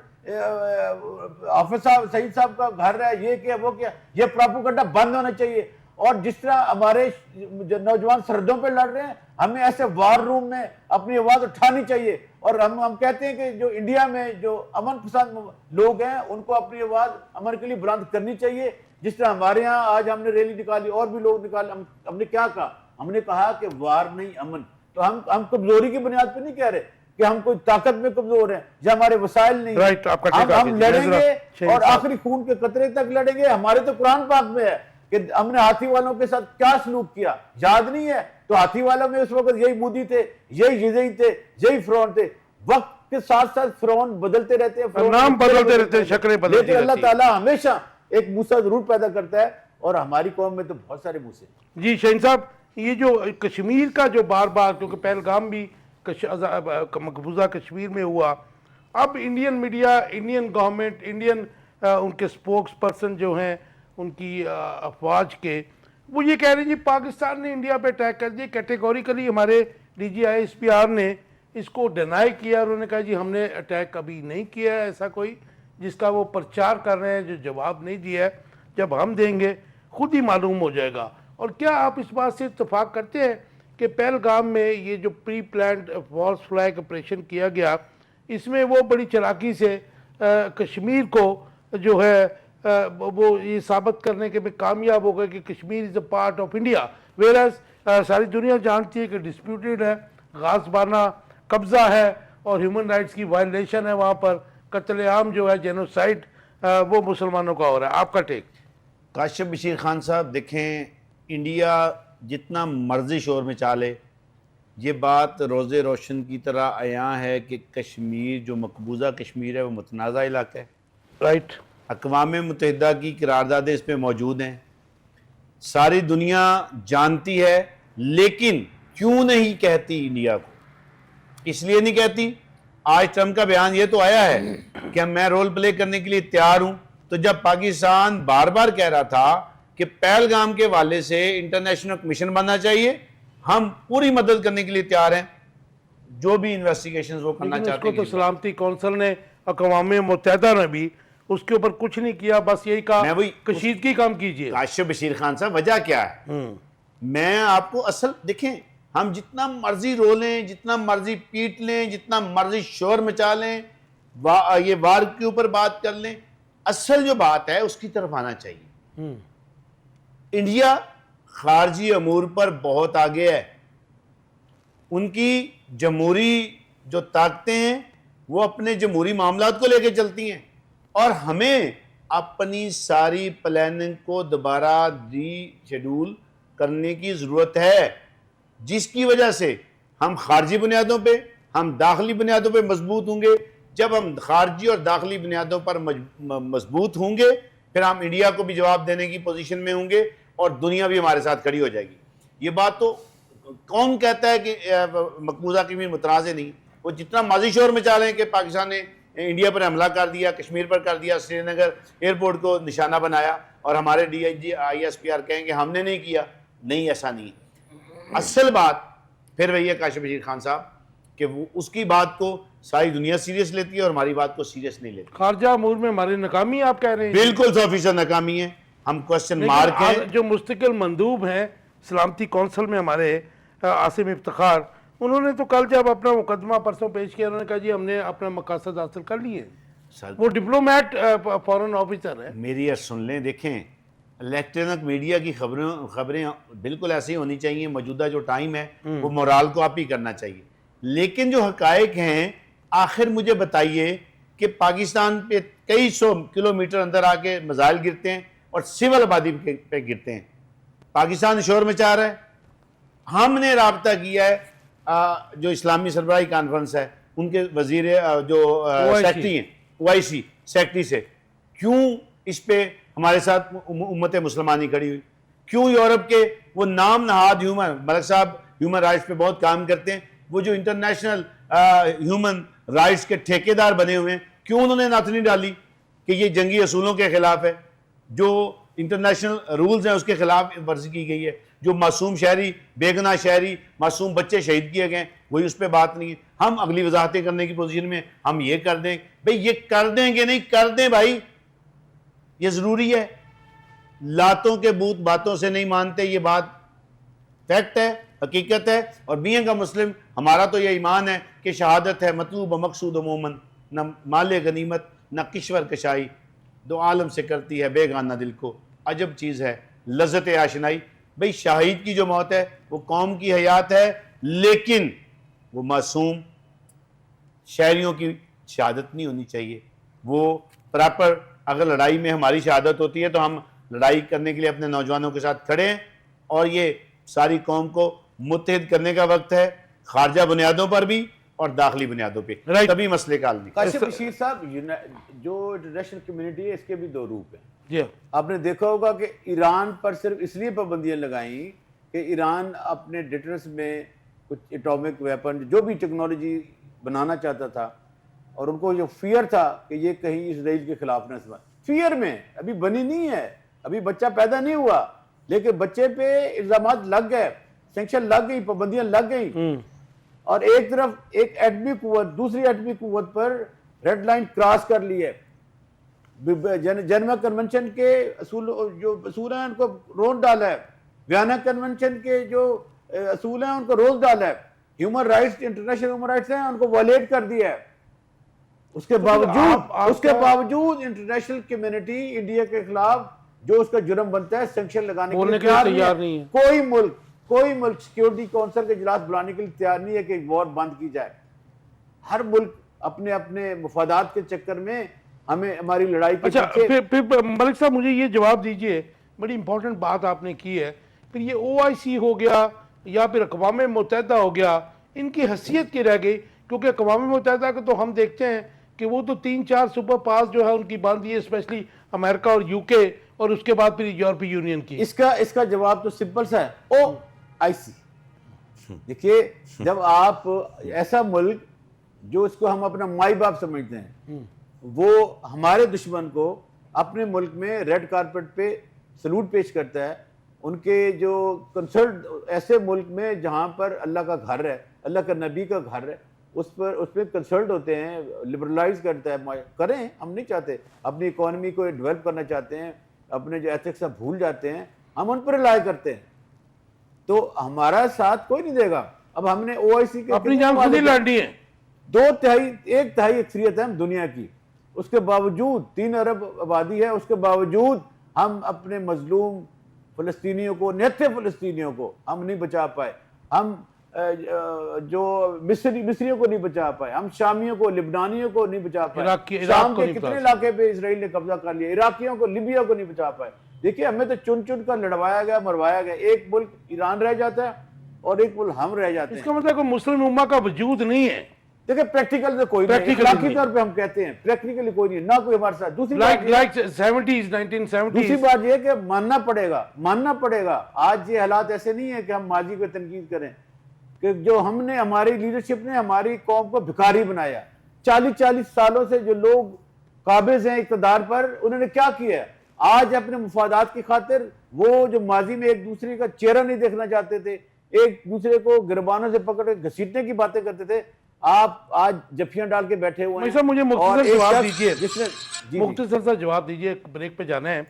حافظ صاحب سعید صاحب کا گھر ہے، یہ کیا وہ کیا، یہ پراپوگنڈا بند ہونا چاہیے. اور جس طرح ہمارے نوجوان سرحدوں پہ لڑ رہے ہیں، ہمیں ایسے وار روم میں اپنی آواز اٹھانی چاہیے. اور ہم کہتے ہیں کہ جو انڈیا میں جو امن پسند لوگ ہیں ان کو اپنی آواز امن کے لیے بلند کرنی چاہیے. جس طرح ہمارے ہاں آج ہم نے ریلی نکالی، اور بھی لوگ نکالے. ہم نے کیا کہا؟ ہم نے کہا کہ وار نہیں امن. تو ہم کمزوری کی بنیاد پہ نہیں کہہ رہے کہ ہم کوئی طاقت میں کمزور ہیں یا ہمارے وسائل نہیں ہیں. ہم لڑیں گے اور آخری خون کے قطرے تک لڑیں گے. ہمارے تو قرآن پاک میں ہے کہ ہم نے ہاتھی والوں کے ساتھ کیا سلوک کیا، یاد نہیں ہے؟ تو ہاتھی والوں میں اس وقت یہی مودی تھے، یہی یزید تھے، یہی فرعون تھے. وقت کے ساتھ ساتھ فرعون بدلتے رہتے ہیں، نام بدلتے رہتے ہیں، شکلیں بدلتی رہتی ہیں، لیکن اللہ تعالیٰ ہمیشہ ایک موسیٰ ضرور پیدا کرتا ہے. اور ہماری قوم میں تو بہت سارے موسیٰ. جی شہین صاحب، یہ جو کشمیر کا جو بار بار، کیونکہ پہلگام بھی مقبوضہ کشمیر میں ہوا، اب Indian media, Indian government, Indian ان کے سپوکس پرسن جو ہیں ان کی افواج کے، وہ یہ کہہ رہے ہیں جی پاکستان نے انڈیا پہ اٹیک کر دیا. کیٹیگوریکلی ہمارے D G I S P R نے اس کو ڈینائی کیا. انہوں نے کہا جی ہم نے اٹیک کبھی نہیں کیا ہے ایسا کوئی، جس کا وہ پرچار کر رہے ہیں، جو جواب نہیں دیا ہے. جب ہم دیں گے خود ہی معلوم ہو جائے گا. اور کیا آپ اس بات سے اتفاق کرتے ہیں کہ پہلگام میں یہ جو پری پلانڈ فالس فلیگ آپریشن کیا گیا، اس میں وہ بڑی چلاکی سے کشمیر کو جو ہے وہ یہ ثابت کرنے کے میں کامیاب ہو گئے کہ Kashmir is a part of India, whereas ساری دنیا جانتی ہے کہ ڈسپیوٹیڈ ہے، غاصبانہ قبضہ ہے اور ہیومن رائٹس کی وائلیشن ہے وہاں پر. قتل عام جو ہے، جینوسائڈ وہ مسلمانوں کا ہو رہا ہے. آپ کا ٹیک؟ کاشف بشیر خان صاحب دیکھیں، انڈیا جتنا مرضی شور میں چالے، یہ بات روز روشن کی طرح عیاں ہے کہ کشمیر جو مقبوضہ کشمیر ہے وہ متنازع علاقہ ہے. رائٹ. اقوام متحدہ کی قراردادیں اس پہ موجود ہیں، ساری دنیا جانتی ہے. لیکن کیوں نہیں کہتی انڈیا کو؟ اس لیے نہیں کہتی. آج ٹرمپ کا بیان یہ تو آیا ہے کہ میں رول پلے کرنے کے لیے تیار ہوں. تو جب پاکستان بار بار کہہ رہا تھا کہ پہلگام کے والے سے انٹرنیشنل کمیشن بننا چاہیے، ہم پوری مدد کرنے کے لیے تیار ہیں، جو بھی انویسٹیگیشنز وہ کرنا چاہتے ہیں. اس کو تو سلامتی کونسل نے، اقوام متحدہ نے بھی اس کے اوپر کچھ نہیں کیا، بس یہی کہا کشیدگی کام کیجئے. کاشف بشیر خان صاحب، وجہ کیا ہے؟ میں آپ کو اصل دیکھیں، ہم جتنا مرضی رو لیں، جتنا مرضی پیٹ لیں، جتنا مرضی شور مچا لیں، یہ وار کے اوپر بات کر لیں، اصل جو بات ہے اس کی طرف آنا چاہیے. انڈیا خارجی امور پر بہت آگے ہے. ان کی جمہوری جو طاقتیں ہیں وہ اپنے جمہوری معاملات کو لے کے چلتی ہیں، اور ہمیں اپنی ساری پلاننگ کو دوبارہ ری شیڈول کرنے کی ضرورت ہے، جس کی وجہ سے ہم خارجی بنیادوں پہ، ہم داخلی بنیادوں پہ مضبوط ہوں گے. جب ہم خارجی اور داخلی بنیادوں پر مضبوط ہوں گے، پھر ہم انڈیا کو بھی جواب دینے کی پوزیشن میں ہوں گے اور دنیا بھی ہمارے ساتھ کھڑی ہو جائے گی. یہ بات تو کون کہتا ہے کہ مقبوضہ کشمیر متنازع نہیں؟ وہ جتنا ماضی شور میں چاہ رہے ہیں کہ پاکستان نے انڈیا پر حملہ کر دیا، کشمیر پر کر دیا، سری نگر ایئرپورٹ کو نشانہ بنایا، اور ہمارے D G I S P R کہیں کہ ہم نے نہیں کیا. نہیں، ایسا نہیں. اصل بات پھر وہی ہے کاشف بشیر خان صاحب کہ وہ اس کی بات کو ساری دنیا سیریس لیتی ہے اور ہماری بات کو سیریس نہیں لیتی. خارجہ امور میں ہماری ناکامی آپ کہہ رہے ہیں؟ بالکل 100% ناکامی ہے. ہم کوشچن مارک ہیں. جو مستقل مندوب ہیں سلامتی کونسل میں ہمارے عاصم افتخار، انہوں نے تو کل جب اپنا مقدمہ پرسوں پیش کیا، انہوں نے کہا جی ہم نے اپنا مقاصد حاصل کر لیے. وہ ڈپلومیٹ فورن آفیسر ہے. میری یہ سن لیں، دیکھیں الیکٹرانک میڈیا کی خبریں بالکل ایسی ہونی چاہیے. موجودہ جو ٹائم ہے وہ مورال کو آپ ہی کرنا چاہیے. لیکن جو حقائق ہیں، آخر مجھے بتائیے کہ پاکستان پہ کئی 100 کلومیٹر اندر آ کے میزائل گرتے ہیں اور سول آبادی پہ گرتے ہیں. پاکستان شور مچا رہا ہے. ہم نے رابطہ کیا ہے جو اسلامی سربراہی کانفرنس ہے ان کے وزیر جو سیکٹری ہیں OIC سیکٹری سے، کیوں اس پہ ہمارے ساتھ امت مسلمانی کھڑی ہوئی، کیوں یورپ کے وہ نام نہاد ملک صاحب ہیومن رائٹس پہ بہت کام کرتے ہیں، وہ جو انٹرنیشنل ہیومن رائٹس کے ٹھیکیدار بنے ہوئے ہیں، کیوں انہوں نے نعت نہیں ڈالی کہ یہ جنگی اصولوں کے خلاف ہے، جو انٹرنیشنل رولز ہیں اس کے خلاف ورزی کی گئی ہے، جو معصوم شہری، بے گناہ شہری، معصوم بچے شہید کیے گئے، وہی اس پہ بات نہیں ہے۔ ہم اگلی وضاحتیں کرنے کی پوزیشن میں ہم یہ کر دیں، بھئی یہ کر دیں کہ نہیں کر دیں بھائی، یہ ضروری ہے۔ لاتوں کے بوت باتوں سے نہیں مانتے، یہ بات فیکٹ ہے، حقیقت ہے۔ اور بینگ کا مسلم ہمارا تو یہ ایمان ہے کہ شہادت ہے مطلوب و مقصود و مومن، نہ مال غنیمت نہ کشور کشائی، دو عالم سے کرتی ہے بے گانہ دل کو عجب چیز ہے لذت آشنائی۔ بھئی شہید کی جو موت ہے وہ قوم کی حیات ہے، لیکن وہ معصوم شہریوں کی شہادت نہیں ہونی چاہیے۔ وہ پراپر اگر لڑائی میں ہماری شہادت ہوتی ہے تو ہم لڑائی کرنے کے لیے اپنے نوجوانوں کے ساتھ کھڑے ہیں، اور یہ ساری قوم کو متحد کرنے کا وقت ہے، خارجہ بنیادوں پر بھی اور داخلی بنیادوں پہ، تبھی مسئلے کا حل نکلے۔ کاشف بشیر صاحب، جو انٹرنیشنل کمیونٹی ہے اس کے بھی دو روپ ہیں۔ جی آپ نے دیکھا ہوگا کہ ایران پر صرف اس لیے پابندیاں لگائیں کہ ایران اپنے ڈیٹرس میں کچھ اٹامک ویپن جو بھی ٹیکنالوجی بنانا چاہتا تھا، اور ان کو جو فیئر تھا کہ یہ کہیں اسرائیل کے خلاف نہ استعمال، فیئر میں ابھی بنی نہیں ہے، ابھی بچہ پیدا نہیں ہوا، لیکن بچے پہ الزامات لگ گئے، سینکشن لگ گئی، پابندیاں لگ گئی، اور ایک طرف ایک ایٹمی قوت دوسری ایٹمی قوت پر ریڈ لائن کراس کر لی ہے۔ جنیوا کنونشن کے جو اصول ہیں ان کو روز ڈالا ہے، ویانا کنونشن کے جو اصول ہیں ان کو روز ڈالا ہے، human rights international human rights ہیں ان کو وائلیٹ کر دیا ہے۔ اس کے باوجود انٹرنیشنل کمیونٹی انڈیا کے خلاف جو اس کا جرم بنتا ہے سینکشن لگانے کے لیے تیار نہیں ہے۔ کوئی ملک سیکیورٹی کونسل کے اجلاس بلانے کے لیے تیار نہیں ہے کہ وار بند کی جائے۔ ہر ملک اپنے اپنے مفادات کے چکر میں ہمیں ہماری لڑائی کے پھر ملک صاحب مجھے یہ جواب دیجئے، بڑی امپورٹنٹ بات آپ نے کی ہے، پھر یہ OIC ہو گیا یا پھر اقوام متحدہ ہو گیا، ان کی حیثیت کی رہ گئی؟ کیونکہ اقوام متحدہ کو تو ہم دیکھتے ہیں کہ وہ تو 3-4 سپر پاورز جو ہے ان کی باندھی ہے، اسپیشلی امریکہ اور UK، اور اس کے بعد پھر یورپی یونین کی۔ اس کا جواب تو سمپل سا ہے، OIC۔ دیکھیے جب آپ ایسا ملک جو اس کو ہم اپنا مائی باپ سمجھتے ہیں، وہ ہمارے دشمن کو اپنے ملک میں ریڈ کارپٹ پہ سلوٹ پیش کرتا ہے، ان کے جو کنسرٹ ایسے ملک میں جہاں پر اللہ کا گھر ہے، اللہ کا نبی کا گھر ہے، اس پہ کنسلٹ ہوتے ہیں، لبرلائز کرتا ہے، کریں، ہم نہیں چاہتے، اپنی اکانومی کو ڈیولپ کرنا چاہتے ہیں، اپنے جو ایتھکس بھول جاتے ہیں، ہم ان پر رلائے کرتے ہیں، تو ہمارا ساتھ کوئی نہیں دے گا۔ اب ہم نے OIC کے اپنی جان خود ہی لڑنی ہے۔ 1/3 اکثریت ہے ہم دنیا کی، اس کے باوجود 3 ارب آبادی ہے، اس کے باوجود ہم اپنے مظلوم فلسطینیوں کو، نہتے فلسطینیوں کو ہم نہیں بچا پائے، ہم جو مصریوں کو نہیں بچا پائے، ہم شامیوں کو، لبنانیوں کو نہیں بچا پائے، شام کے کتنے علاقے پہ اسرائیل نے قبضہ کر لیا، عراقیوں کو، لیبیا کو نہیں بچا پائے۔ دیکھیے ہمیں تو چن چن کر لڑوایا گیا، مروایا گیا، ایک ملک ایران رہ جاتا ہے اور ایک ملک ہم رہ جاتے ہیں۔ اس کا مطلب کوئی مسلم امہ کا وجود نہیں ہے۔ دیکھیں پریکٹیکل سے کوئی نہیں، اخلاقی طور پہ ہم کہتے ہیں پریکٹیکلی کوئی نہیں، نہ کوئی ہمارے ساتھ۔ دوسری بات یہ کہ ماننا پڑے گا، آج یہ حالات ایسے نہیں ہے کہ ہم ماضی کو تنقید کریں، کہ جو ہم نے، ہماری لیڈرشپ نے ہماری قوم کو بھکاری بنایا، 40 سالوں سے جو لوگ قابض ہیں اقتدار پر، انہوں نے کیا کیا ہے؟ آج اپنے مفادات کی خاطر وہ جو ماضی میں ایک دوسرے کا چہرہ نہیں دیکھنا چاہتے تھے، ایک دوسرے کو گربانوں سے پکڑ کے گھسیٹنے کی باتیں کرتے تھے، آپ آج جفیاں ڈال کے بیٹھے ہوئے ہیں۔ مجھے مختصر سا جواب دیجئے، بریک پہ جانا ہے،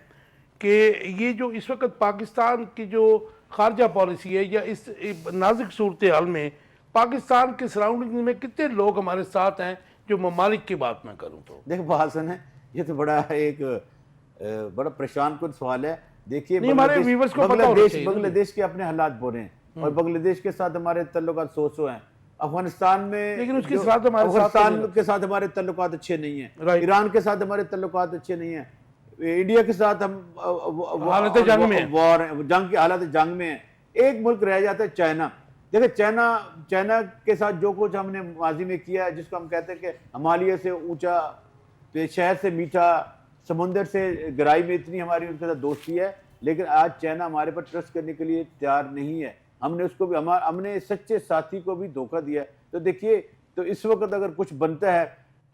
کہ یہ جو اس وقت پاکستان کی جو خارجہ پالیسی ہے، یا اس نازک صورتحال میں پاکستان کے سراؤنڈنگ میں کتنے لوگ ہمارے ساتھ ہیں جو ممالک کی بات نہ کروں تو؟ دیکھ بحسن ہے، یہ تو بڑا پریشان کن سوال ہے۔ دیکھیے بنگلہ دیش کے اپنے حالات بول رہے ہیں، اور بنگلہ دیش کے ساتھ ہمارے تعلقات سو ہیں، افغانستان میں لیکن اس کے ساتھ ہمارے تعلقات اچھے نہیں ہیں، ایران کے ساتھ ہمارے تعلقات اچھے نہیں ہیں، انڈیا کے ساتھ ہم حالت جنگ میں جنگ کی حالت جنگ میں ہیں، ایک ملک رہ جاتا ہے چائنا. دیکھیں چائنا کے ساتھ جو کچھ ہم نے ماضی میں کیا ہے، جس کو ہم کہتے ہیں کہ ہمالیہ سے اونچا، شہر سے میٹھا، سمندر سے گہرائی میں اتنی ہماری ان کے ساتھ دوستی ہے، لیکن آج چائنا ہمارے پر ٹرسٹ کرنے کے لیے تیار نہیں ہے. ہم نے اس کو بھی ہم نے سچے ساتھی کو بھی دھوکہ دیا ہے. تو دیکھیے، تو اس وقت اگر کچھ بنتا ہے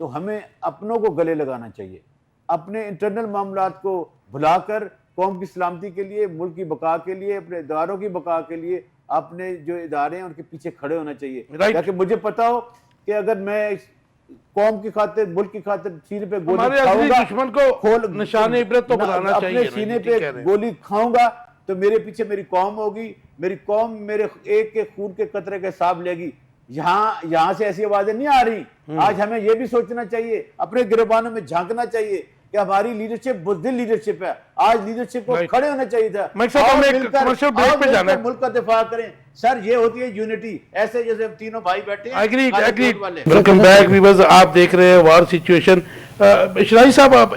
تو ہمیں اپنوں کو گلے لگانا چاہیے، اپنے انٹرنل معاملات کو بھلا کر قوم کی سلامتی کے لیے، ملک کی بقا کے لیے، اپنے اداروں کی بقا کے لیے اپنے جو ادارے ہیں ان کے پیچھے کھڑے ہونا چاہیے. تاکہ مجھے پتا ہو کہ اگر میں قوم کی خاطر، ملک کی خاطر سینے پہ گولی کھاؤں گا، دشمن کو نشان عبرت تو بنانا چاہیے، اپنے سینے پہ گولی کھاؤں گا تو میرے پیچھے میری قوم ہوگی، میری قوم میرے ایک کے خون کے قطرے کا حساب لے گی. یہاں سے ایسی آوازیں نہیں آ رہی. آج ہمیں یہ بھی سوچنا چاہیے، اپنے گریبانوں میں جھانکنا چاہیے کہ ہماری لیڈرشپ بزدل لیڈرشپ ہے. آج لیڈرشپ کو کھڑے ہونا چاہیے تھا. ملک کا دفاع کریں. سر، یہ ہوتی ہے یونٹی. ایسے جیسے ہم تینوں بھائی بیٹھے ہیں. ویلکم بیک ویورز، آپ دیکھ رہے ہیں وار سچویشن. شرائع صاحب، آپ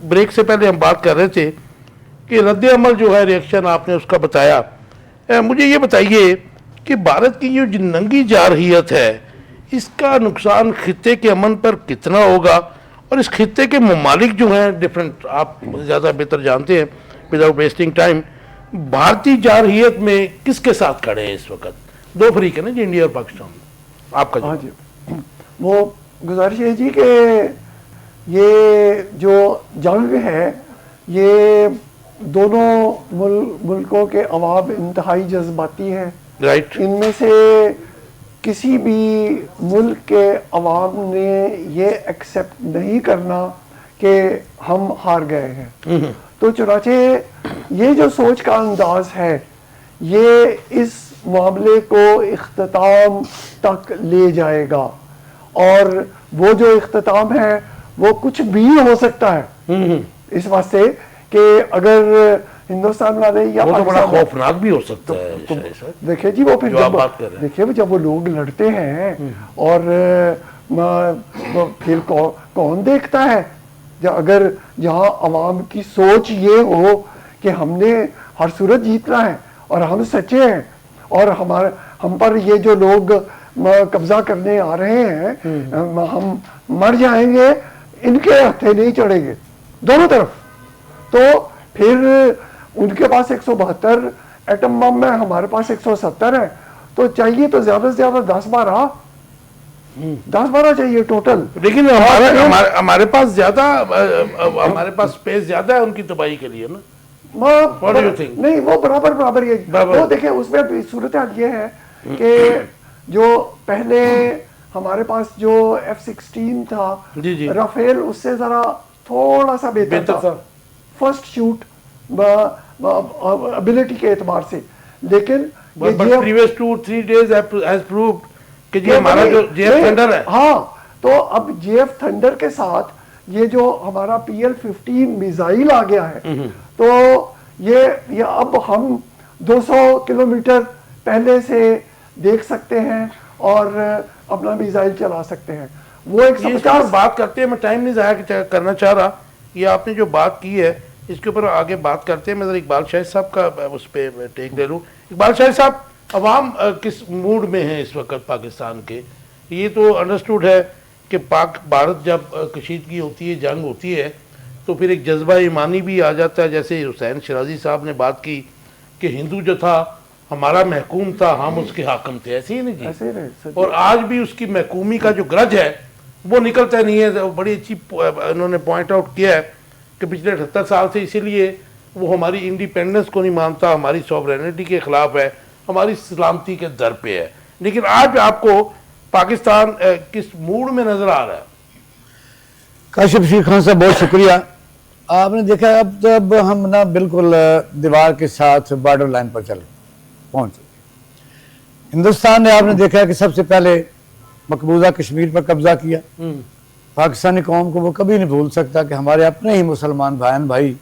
بریک سے پہلے ہم بات کر رہے تھے کہ رد عمل جو ہے، ریئیکشن آپ نے اس کا بتایا. مجھے یہ بتائیے کہ بھارت کی جو ننگی جارحیت ہے، اس کا نقصان خطے کے امن پر کتنا ہوگا، اور اس خطے کے ممالک جو ہیں ڈیفرنٹ، آپ زیادہ بہتر جانتے ہیں، وداؤٹ ویسٹنگ ٹائم، بھارتی جارحیت میں کس کے ساتھ کھڑے ہیں اس وقت؟ دو فریق ہیں نا جی، انڈیا اور پاکستان. آپ کا ہاں جی، وہ گزارش ہے جی کہ یہ جو جنگ ہے، یہ دونوں ملکوں کے عوام انتہائی جذباتی ہیں. رائٹ. ان میں سے کسی بھی ملک کے عوام نے یہ ایکسیپٹ نہیں کرنا کہ ہم ہار گئے ہیں. تو چنانچہ یہ جو سوچ کا انداز ہے، یہ اس معاملے کو اختتام تک لے جائے گا، اور وہ جو اختتام ہے وہ کچھ بھی ہو سکتا ہے. اس واسطے کہ اگر ہندوستان والے یا وہ تو بڑا خوفناک بھی ہو سکتا ہے. دیکھیں جی، وہ پھر دیکھیں جب وہ لوگ لڑتے ہیں اور پھر کون دیکھتا ہے؟ اگر جہاں عوام کی سوچ یہ ہو کہ ہم نے ہر صورت جیتنا ہے اور ہم سچے ہیں، اور ہم پر یہ جو لوگ قبضہ کرنے آ رہے ہیں، ہم مر جائیں گے، ان کے ہتھے نہیں چڑھیں گے دونوں طرف. تو پھر ان کے پاس 172 ایٹم بم ہے، ہمارے پاس 170 ہے، تو چاہیے تو زیادہ سے زیادہ 10-12 چاہیے ٹوٹل. لیکن ہمارے پاس زیادہ، ہمارے پاس سپیس زیادہ ہے ان کی تباہی کے لیے نا. نہیں، وہ برابر یہ. وہ دیکھیں، اس میں صورتحال یہ ہے کہ جو پہلے ہمارے پاس جو F-16 تھا، رافیل اس سے ذرا تھوڑا سا بہتر تھا فرسٹ شوٹ ابیلٹی کے اعتبار سے. لیکن previous 2-3 days has proved کہ یہ ہمارا جو جے ایف تھنڈر ہے. ہاں، تو اب جے ایف تھنڈر کے ساتھ یہ جو ہمارا PL-15 میزائل آ گیا ہے، تو یہ اب ہم 200 کلومیٹر پہلے سے دیکھ سکتے ہیں اور اپنا میزائل چلا سکتے ہیں. وہ ایک بات کرتے ہیں، میں ٹائم نہیں ضائع کرنا چاہ رہا. یہ آپ نے جو بات کی ہے اس کے اوپر آگے بات کرتے ہیں. میں ذرا اقبال شاہد صاحب کا اس پہ ٹیک لے لوں. اقبال شاہد صاحب، عوام کس موڈ میں ہیں اس وقت پاکستان کے؟ یہ تو انڈرسٹوڈ ہے کہ بھارت جب کشیدگی ہوتی ہے، جنگ ہوتی ہے، تو پھر ایک جذبہ ایمانی بھی آ جاتا ہے. جیسے حسین شیرازی صاحب نے بات کی کہ ہندو جو تھا ہمارا محکوم تھا، ہم اس کے حاکم تھے. ایسے ہی نہیں جی؟ اور آج بھی اس کی محکومی کا جو گرج ہے وہ نکلتا نہیں ہے. بڑی اچھی انہوں نے پوائنٹ آؤٹ کیا ہے کہ پچھلے 78 سال سے اسی لیے وہ ہماری انڈیپینڈنس کو نہیں مانتا، ہماری سوورینٹی کے خلاف ہے، ہماری سلامتی کے در پہ ہے. لیکن آج آپ کو پاکستان کس موڈ میں نظر آ رہا ہے؟ کاشف شیر خان صاحب، بہت شکریہ. آپ نے دیکھا اب ہم نا بالکل دیوار کے ساتھ بارڈر لائن پر پہنچ چکے. ہندوستان نے، آپ نے دیکھا کہ سب سے پہلے مقبوضہ کشمیر پر قبضہ کیا. پاکستانی قوم کو وہ کبھی نہیں بھول سکتا کہ ہمارے اپنے ہی مسلمان بھائی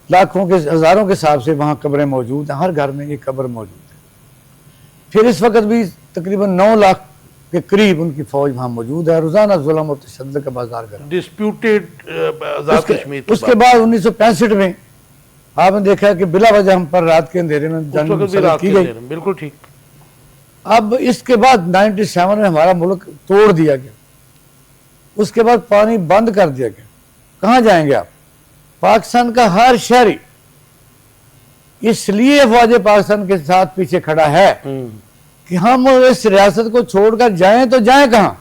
لاکھوں کے، ہزاروں کے حساب سے وہاں قبریں موجود ہیں. ہر گھر میں یہ قبر موجود ہے. پھر اس وقت بھی تقریباً 9 لاکھ کے قریب ان کی فوج وہاں موجود ہے. روزانہ ظلم اور تشدد کا بازار گرم. ڈسپیوٹڈ آزاد کشمیر. اس کے بعد 1965 میں آپ نے دیکھا کہ بلا وجہ ہم پر رات کے اندھیرے میں اس جنگ وقت بھی مسلط رات کی کے گئی. اندھیرے میں، بالکل ٹھیک. اب اس کے بعد 97 میں ہمارا ملک توڑ دیا گیا. اس کے بعد پانی بند کر دیا گیا. کہاں جائیں گے آپ؟ پاکستان کا ہر شہری اس لیے افواج پاکستان کے ساتھ پیچھے کھڑا ہے کہ ہم اس ریاست کو چھوڑ کر جائیں تو جائیں کہاں.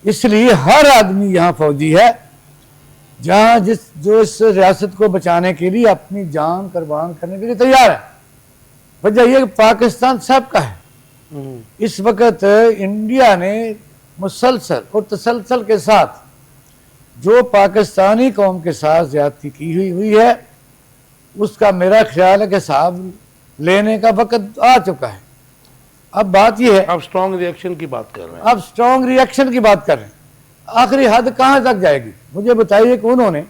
اس لیے ہر آدمی یہاں فوجی ہے جہاں جو اس ریاست کو بچانے کے لیے اپنی جان قربان کرنے کے لیے تیار ہے. وجہ یہ کہ پاکستان سب کا ہے. اس وقت انڈیا نے مسلسل اور تسلسل کے ساتھ جو پاکستانی قوم کے ساتھ زیادتی کی ہوئی ہے اس کا میرا خیال ہے کہ حساب لینے کا وقت آ چکا ہے. اب بات یہ ہے، آپ سٹرونگ ریئیکشن کی بات کر رہے ہیں. اب سٹرونگ ریئیکشن کی بات کر رہے ہیں. آخری حد کہاں تک جائے گی؟ مجھے بتائیے کہ انہوں نے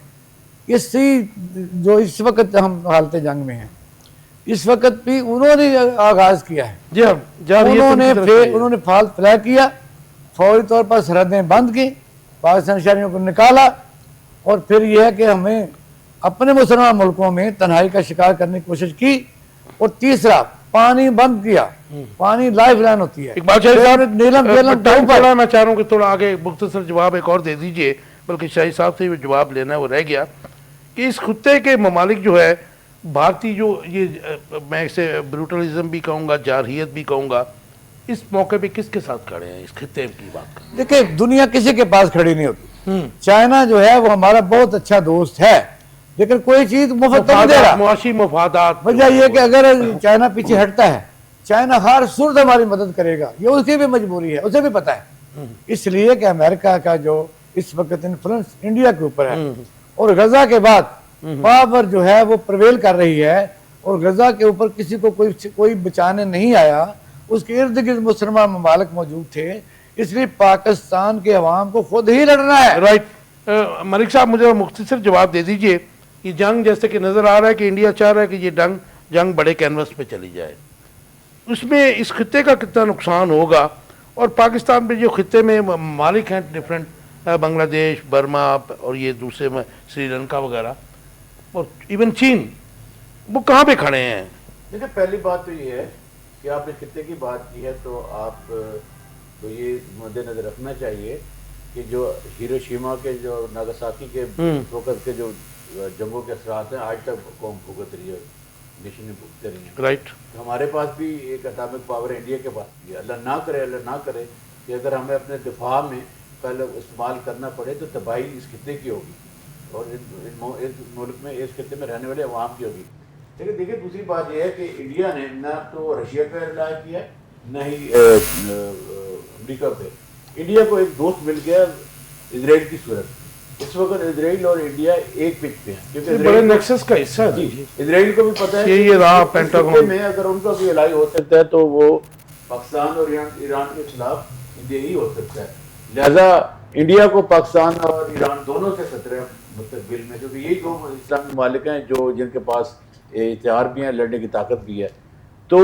جو اس وقت ہم حالت جنگ میں ہیں، اس وقت بھی انہوں نے آغاز کیا ہے. جی ہاں، انہوں نے فال فلا کیا، فوری طور پر سرحدیں بند کی، پاکستان شہریوں کو نکالا، اور پھر یہ ہے کہ ہمیں اپنے مسلمان ملکوں میں تنہائی کا شکار کرنے کی کوشش کی. اور تیسرا، پانی بند کیا. پانی لائف لائن ہوتی ہے. اقبال شاہی صاحب، ٹائم تھوڑا میں چاہ رہا ہوں کہ تھوڑا آگے مختصر جواب ایک اور دے دیجئے، بلکہ شاہی صاحب سے جواب لینا ہے وہ رہ گیا کہ اس خطے کے ممالک جو ہے بھارتی جو یہ میں اسے بروٹلزم بھی کہوں گا، جارحیت بھی کہوں گا، اس موقع پہ کس کے ساتھ کھڑے ہیں؟ اس خطے کی بات کریں. دیکھیں، دنیا کسی کے پاس کھڑی نہیں ہوتی. چائنا جو ہے وہ ہمارا بہت اچھا دوست ہے، لیکن کوئی چیز مفت نہیں دے رہا. معاشی مفادات. وجہ یہ کہ اگر چائنا پیچھے ہٹتا ہے، چائنا ہر صورت ہماری مدد کرے گا، یہ اس کی بھی مجبوری ہے، اسے بھی پتہ ہے. اس لیے کہ امریکہ کا جو اس وقت انفلوئنس انڈیا کے اوپر ہے، اور غزہ کے بعد پاور جو ہے وہ پرویل کر رہی ہے، اور غزہ کے اوپر کسی کو کوئی بچانے نہیں آیا. اس کے ارد گرد مسلمان ممالک موجود تھے، اس لیے پاکستان کے عوام کو خود ہی لڑنا ہے. رائٹ. ملک صاحب، مجھے مختصر جواب دے دیجئے. یہ جنگ جیسے کہ نظر آ رہا ہے کہ انڈیا چاہ رہا ہے کہ یہ جنگ بڑے کینوس پہ چلی جائے، اس میں اس خطے کا کتنا نقصان ہوگا؟ اور پاکستان پہ جو خطے میں ممالک ہیں ڈفرینٹ، بنگلہ دیش، برما اور یہ دوسرے میں سری لنکا وغیرہ اور ایون چین، وہ کہاں پہ کھڑے ہیں؟ دیکھیں، پہلی بات تو یہ ہے کہ آپ نے خطے کی بات کی ہے تو آپ کو یہ مد نظر رکھنا چاہیے کہ جو ہیروشیما کے جو ناگاساکی کے وقت کے جو جنگوں کے اثرات ہیں آج تک قوم بھگت رہی ہے، نیشنیں بھگتے رہی ہیں. رائٹ. ہمارے پاس بھی ایک اٹامک پاور انڈیا کے پاس بھی ہے. اللہ نہ کرے کہ اگر ہمیں اپنے دفاع میں کل استعمال کرنا پڑے تو تباہی اس خطے کی ہوگی اور اس ملک میں، اس خطے میں رہنے والے عوام کی ہوگی. لیکن دیکھیں، دوسری بات یہ ہے کہ انڈیا نے نہ تو رشیا پہ ریلائی کیا ہے نہ ہی امریکہ پہ. انڈیا کو ایک دوست مل گیا اسرائیل کی صورت. اس وقت اسرائیل اور انڈیا ایک پچ پہ ہیں، کیونکہ بڑے نیکسس کا حصہ ہے. اسرائیل کو بھی پتہ ہے یہ رہا پینٹاگون میں اگر ان کا بھی علاج ہو سکتا ہے تو وہ پاکستان اور ایران کے خلاف انڈیا ہی ہو سکتا ہے. لہذا انڈیا کو پاکستان اور ایران دونوں سے خطرہ ہے مستقبل میں، کیونکہ یہی دو اسلامی ممالک ہیں جن کے پاس اتحاد بھی ہیں، لڑنے کی طاقت بھی ہے. تو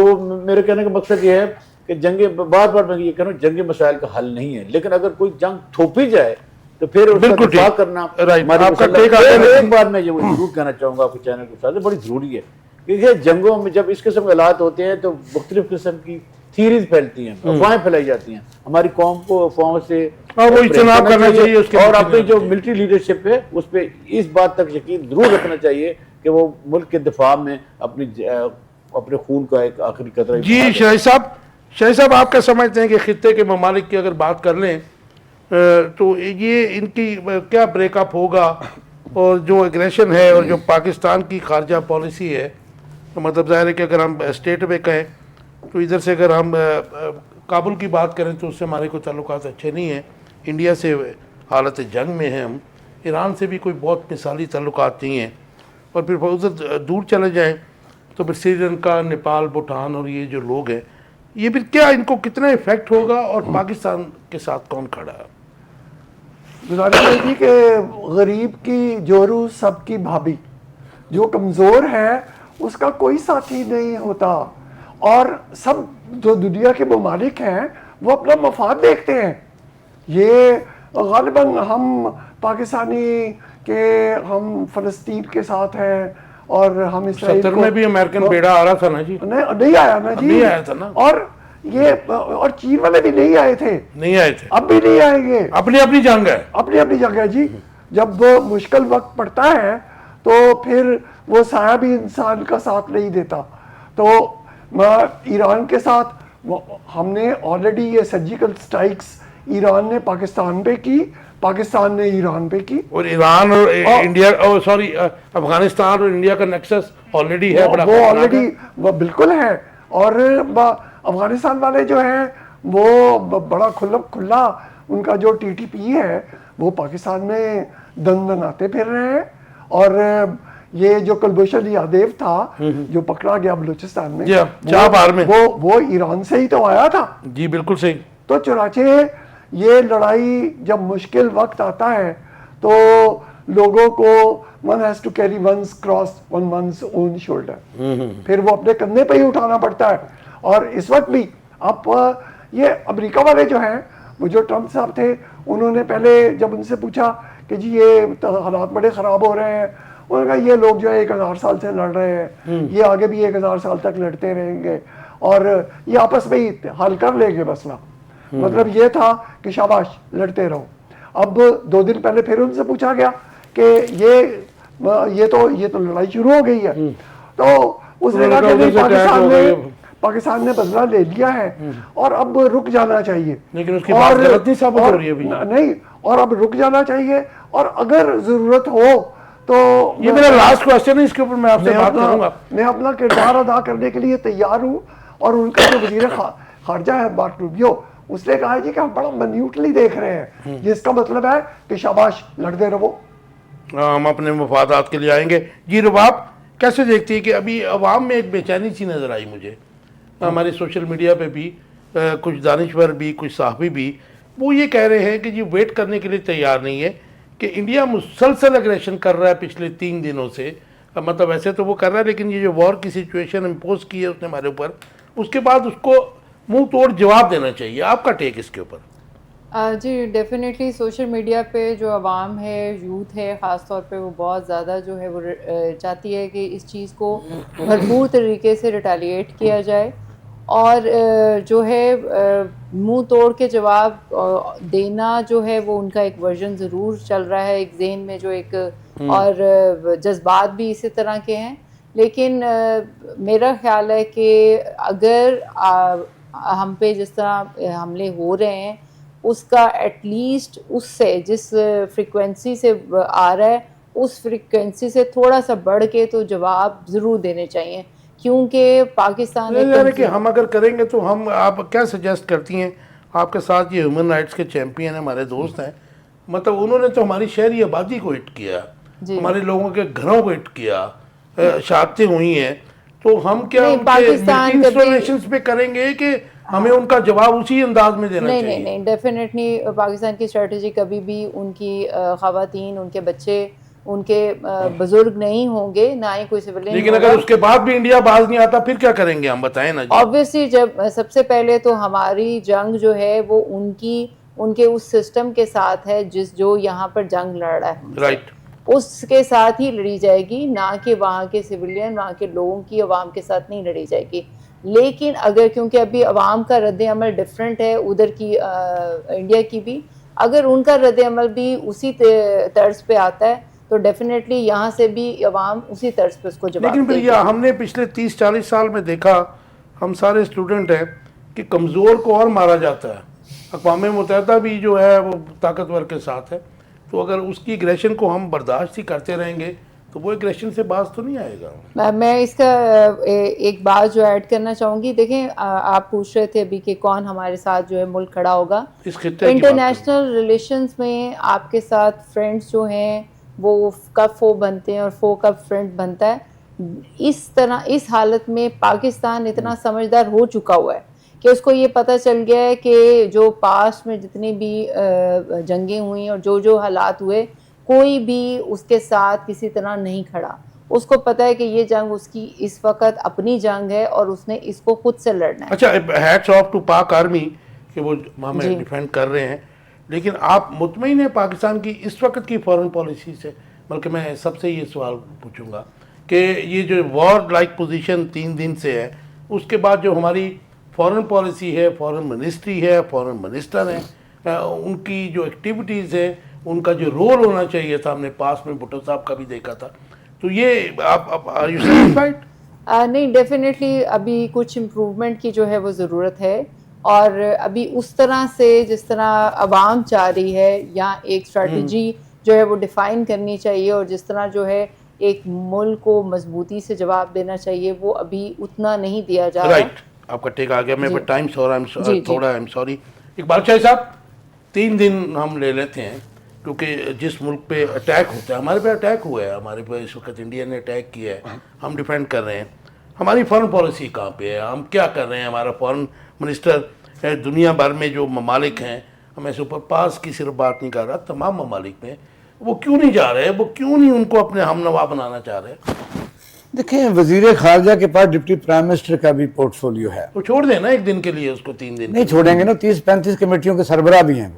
میرے کہنے کا مقصد یہ ہے کہ جنگ، بار بار میں یہ کہہ رہا ہوں، جنگی مسائل کا حل نہیں ہے، لیکن اگر کوئی جنگ تھوپی جائے تو پھر اس کا دفاع کرنا ایک بار میں یہ ضرور کہنا چاہوں گا آپ کے چینل کے ساتھ بڑی ضروری ہے. کیونکہ جنگوں میں جب اس قسم کے حالات ہوتے ہیں تو مختلف قسم کی تھیریز پھیلتی ہیں، افواہیں پھیلائی جاتی ہیں. ہماری قوم کو افواہوں سے وہ اجتناب کرنا چاہیے، اور اپنی جو ملٹری لیڈرشپ ہے اس پہ اس بات تک یقین ضرور رکھنا چاہیے کہ وہ ملک کے دفاع میں اپنے خون کا ایک آخری قطرہ. جی شاہی صاحب، آپ کیا سمجھتے ہیں کہ خطے کے ممالک کی اگر بات کر لیں تو یہ ان کی کیا بریک اپ ہوگا؟ اور جو ایگریشن ہے اور جو پاکستان کی خارجہ پالیسی ہے، تو مطلب ظاہر ہے کہ اگر ہم اسٹیٹ میں کہیں تو ادھر سے اگر ہم کابل کی بات کریں تو اس سے ہمارے کوئی تعلقات اچھے نہیں ہیں. انڈیا سے حالت جنگ میں ہیں ہم. ایران سے بھی کوئی بہت مثالی تعلقات نہیں ہیں. اور پھر ادھر دور چلے جائیں تو پھر سری لنکا، نیپال، بھوٹان اور یہ جو لوگ ہیں، یہ پھر کیا ان کو کتنا افیکٹ ہوگا؟ اور پاکستان کے ساتھ کون کھڑا ہے؟ گزارش ہے جی کہ غریب کی جورو سب کی بھابھی، جو کمزور ہے اس کا کوئی ساتھی نہیں ہوتا، اور سب جو دنیا کے ممالک ہیں وہ اپنا مفاد دیکھتے ہیں. یہ غالباً ہم پاکستانی کہ ہم فلسطین کے ساتھ ہیں اور ہم اسرائیل 70 میں بھی امریکن بیڑا آ رہا تھا نا جی, نہیں آیا نا جی, نہیں آیا تھا نا, اور چین والے بھی نہیں آئے تھے, نہیں آئے تھے, اب بھی نہیں آئیں گے, اپنی اپنی جنگ ہے, اپنی اپنی جگہ جی. جب مشکل وقت پڑتا ہے تو پھر وہ سایہ بھی انسان کا ساتھ نہیں دیتا. تو ایران کے ساتھ ہم نے آلریڈی یہ سرجیکل سٹرائکس ایران نے پاکستان پہ کی, پاکستان نے ایران پہ کی, اور ایران اور انڈیا, سوری افغانستان اور انڈیا کا نیکسس آلریڈی ہے, بڑا وہ آلریڈی وہ بالکل ہے. اور افغانستان والے جو ہیں وہ بڑا کھلا ان کا جو ٹی ٹی پی ہے وہ پاکستان میں دن دناتے پھر رہے ہیں. اور یہ جو کلبھوشن یادیو تھا جو پکڑا گیا بلوچستان میں, وہ ایران سے ہی تو آیا تھا. جی بالکل صحیح. تو چنانچہ یہ لڑائی جب مشکل وقت آتا ہے تو لوگوں کو one has to carry one's cross on one's own shoulder, پھر وہ اپنے کندھے پہ ہی اٹھانا پڑتا ہے. اور اس وقت بھی اب یہ امریکہ والے جو ہیں, وہ جو ٹرمپ صاحب تھے, انہوں نے پہلے جب ان سے پوچھا کہ جی یہ حالات بڑے خراب ہو رہے ہیں, انہوں نے کہا یہ لوگ جو ہے 1000 سال سے لڑ رہے ہیں, یہ آگے بھی 1000 سال تک لڑتے رہیں گے, اور یہ آپس میں ہی حل کر لیں گے مسئلہ. مطلب یہ تھا کہ شاباش لڑتے رہو. اب 2 دن پہلے پھر ان سے پوچھا گیا کہ یہ تو لڑائی شروع ہو گئی ہے. تو اس نے کہا کہ پاکستان نے بدلہ لے لیا ہے اور اب رک جانا چاہیے, لیکن اس کی بات غلط نہیں ثابت ہو رہی ہے ابھی. نہیں, اور اب رک جانا چاہیے, اور اگر ضرورت ہو تو یہ میرا لاسٹ کوسچن ہے, اس کے اوپر میں آپ سے بات کروں گا. میں اپنا کردار ادا کرنے کے لیے تیار ہوں. اور ان کا جو وزیر خارجہ ہے مارکو روبیو, اس نے کہا جی کہ ہم بڑا منیوٹلی دیکھ رہے ہیں, جس کا مطلب ہے کہ شاباش لڑتے رہو, ہم اپنے مفادات کے لیے آئیں گے. جی رباب, کیسے دیکھتی ہے کہ ابھی عوام میں ایک بے چینی سی نظر آئی مجھے, ہمارے سوشل میڈیا پہ بھی کچھ دانشور بھی, کچھ صحافی بھی, وہ یہ کہہ رہے ہیں کہ جی ویٹ کرنے کے لیے تیار نہیں ہے کہ انڈیا مسلسل اگریشن کر رہا ہے پچھلے 3 دنوں سے. مطلب ایسے تو وہ کر رہا ہے, لیکن یہ جو وار کی سچویشن امپوز کی ہے اس نے ہمارے اوپر, اس کے بعد اس کو منہ توڑ جواب دینا چاہیے. آپ کا ٹیک اس کے اوپر؟ جی ڈیفینیٹلی سوشل میڈیا پہ جو عوام ہے, یوتھ ہے خاص طور پہ, وہ بہت زیادہ جو ہے وہ چاہتی ہے کہ اس چیز کو بھرپور طریقے سے ریٹیلیٹ کیا جائے, اور جو ہے منہ توڑ کے جواب دینا جو ہے وہ ان کا ایک ورژن ضرور چل رہا ہے ایک ذہن میں, جو ایک, اور جذبات بھی اسی طرح کے ہیں. لیکن میرا خیال ہے کہ اگر ہم پہ جس طرح حملے ہو رہے ہیں اس کا ایٹ لیسٹ اس سے جس فریکوینسی سے آ رہا ہے اس فریکوینسی سے تھوڑا سا بڑھ کے تو جواب ضرور دینے چاہیے, کیونکہ پاکستان کہ ہم اگر کریں گے تو ہم, آپ کیا سجیسٹ کرتی ہیں؟ آپ کے ساتھ یہ ہیومن رائٹس کے چیمپئن ہیں, ہمارے دوست ہیں, مطلب انہوں نے تو ہماری شہری آبادی کو ہٹ کیا, ہمارے لوگوں کے گھروں کو ہٹ کیا, شہادتیں ہوئی ہیں, تو ہم کیا پاکستان پہ کریں گے کہ ہمیں ان کا جواب اسی انداز میں دینا چاہیے؟ نہیں ڈیفینیٹلی پاکستان کی اسٹریٹجی کبھی بھی ان کی خواتین, ان کے بچے, ان کے بزرگ نہیں ہوں گے, نہ ہی کوئی سویلین. لیکن اگر اس کے بعد بھی انڈیا باز نہیں آتا پھر کیا کریں گے ہم, بتائیں نا. آبویسلی جب سب سے پہلے تو ہماری جنگ جو ہے وہ ان کے اس سسٹم کے ساتھ ہے جو یہاں پر جنگ لڑ رہا ہے, رائٹ, اس کے ساتھ ہی لڑی جائے گی, نہ کہ وہاں کے سویلین, وہاں کے لوگوں کی, عوام کے ساتھ نہیں لڑی جائے گی. لیکن اگر کیونکہ ابھی عوام کا رد عمل ڈفرینٹ ہے ادھر کی, انڈیا کی بھی, اگر ان کا رد عمل بھی اسی طرز پہ آتا ہے تو ڈیفینیٹلی یہاں سے بھی عوام اسی طرز پہ اس کو جواب دے گی. لیکن پھر ہم نے پچھلے 30-40 سال میں دیکھا, ہم سارے اسٹوڈنٹ ہیں, کہ کمزور کو اور مارا جاتا ہے. اقوام متحدہ بھی جو ہے وہ طاقتور کے ساتھ ہے, تو اگر اس کی اگریشن کو ہم برداشت ہی کرتے رہیں گے تو وہ اگریشن سے باز تو نہیں آئے گا. میں اس کا ایک بات جو ایڈ کرنا چاہوں گی, دیکھیں آپ پوچھ رہے تھے ابھی کہ کون ہمارے ساتھ جو ہے ملک کھڑا ہوگا. انٹرنیشنل ریلیشنز میں آپ کے ساتھ فرینڈس جو ہیں وہ کب فو بنتے ہیں اور فو کب فرینڈ بنتا ہے. اس حالت میں پاکستان اتنا سمجھدار ہو چکا ہوا ہے کہ اس کو یہ پتہ چل گیا ہے کہ جو پاسٹ میں جتنی بھی جنگیں ہوئیں اور جو حالات ہوئے, کوئی بھی اس کے ساتھ کسی طرح نہیں کھڑا. اس کو پتہ ہے کہ یہ جنگ اس کی اس وقت اپنی جنگ ہے اور اس نے اس کو خود سے لڑنا ہے. اچھا, ہیٹس آف ٹو پاک آرمی کہ وہ ہمیں ڈیفینڈ کر رہے ہیں, لیکن آپ مطمئن ہیں پاکستان کی اس وقت کی فارن پالیسی سے؟ بلکہ میں سب سے یہ سوال پوچھوں گا کہ یہ جو وار لائک پوزیشن 3 دن سے ہے، اس کے بعد جو ہماری فارن پالیسی ہے، فارن منسٹری ہے، فارن منسٹر ہیں، ان کی جو ایکٹیویٹیز ہیں، ان کا جو رول ہونا چاہیے تھا، ہم نے پاس میں بھٹو صاحب کا بھی دیکھا تھا، تو یہ آپ آر یو سیٹسفائیڈ؟ نہیں، ڈیفینیٹلی ابھی کچھ امپروومنٹ کی جو ہے وہ ضرورت ہے، اور ابھی اس طرح سے جس طرح عوام چاہ رہی ہے یا ایک اسٹریٹجی جو ہے وہ ڈیفائن کرنی چاہیے، اور جس طرح جو ہے ایک ملک کو مضبوطی سے جواب دینا چاہیے، وہ ابھی اتنا نہیں دیا جا رہا. رائٹ، آپ کا ٹیک آ گیا. میں ٹائم تھوڑا ایم سوری. اقبال شاہی صاحب، 3 دن ہم لے لیتے ہیں کیونکہ جس ملک پہ اٹیک ہوتا ہے، ہمارے پہ اٹیک ہوا ہے، ہمارے پہ اس وقت انڈیا نے اٹیک کیا ہے، ہم ڈیفینڈ کر رہے ہیں. ہماری فارن پالیسی کہاں پہ ہے؟ ہم کیا کر رہے ہیں؟ ہمارا فارن منسٹر دنیا بھر میں جو ممالک ہیں، میں سپر پاس کی صرف بات نہیں کر رہا، تمام ممالک میں وہ کیوں نہیں جا رہے؟ وہ کیوں نہیں ان کو اپنے ہم نوا بنانا چاہ رہے؟ دیکھیں، وزیر خارجہ کے پاس ڈپٹی پرائم منسٹر کا بھی پورٹ فولیو ہے. تو چھوڑ دیں نا ایک دن کے لیے اس کو، 3 دن نہیں چھوڑیں گے نا، 30-35 کمیٹیوں کے سربراہ بھی ہیں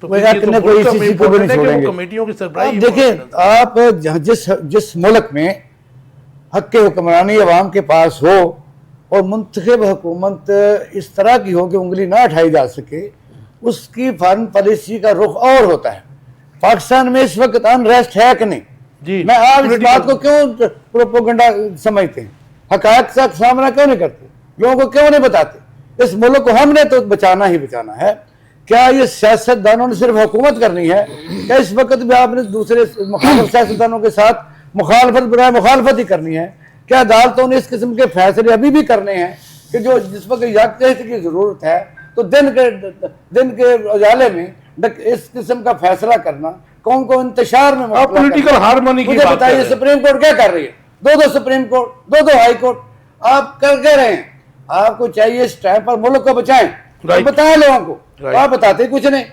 تو وہ ایک نے کوئی کسی کو بھی نہیں چھوڑیں گے. کمیٹیوں کی سربراہی. دیکھیں آپ جس ملک میں حق حکمرانی عوام کے پاس ہو اور منتخب حکومت اس طرح کی ہو کہ انگلی نہ اٹھائی جا سکے، اس کی فارن پالیسی کا رخ اور ہوتا ہے. پاکستان میں اس وقت انریسٹ ہے کہ نہیں؟ جی، میں آپ اس بات کو کیوں پروپیگنڈا سمجھتے ہیں؟ حقائق کا سامنا کیوں نہیں کرتے؟ لوگوں کو کیوں نہیں بتاتے؟ اس ملک کو ہم نے تو بچانا ہی بچانا ہے. کیا یہ سیاست دانوں نے صرف حکومت کرنی ہے؟ کیا اس وقت بھی آپ نے دوسرے مخالف سیاست دانوں کے ساتھ مخالفت برائے مخالفت ہی کرنی ہے؟ کیا عدالتوں نے اس قسم کے فیصلے ابھی بھی کرنے ہیں کہ جس وقت یکجہتی کی ضرورت ہے تو دن کے اجالے میں اس قسم کا فیصلہ کرنا، قوم کو انتشار میں آپ پولیٹیکل ہارمونی کی بات بتائیے. سپریم کورٹ کیا کر رہی ہے؟ 2 سپریم کورٹ، 2 ہائی کورٹ آپ کر کے رہے ہیں. آپ کو چاہیے اس ٹائم پر ملک کو بچائیں، بتائیں لوگوں کو. آپ بتاتے کچھ نہیں.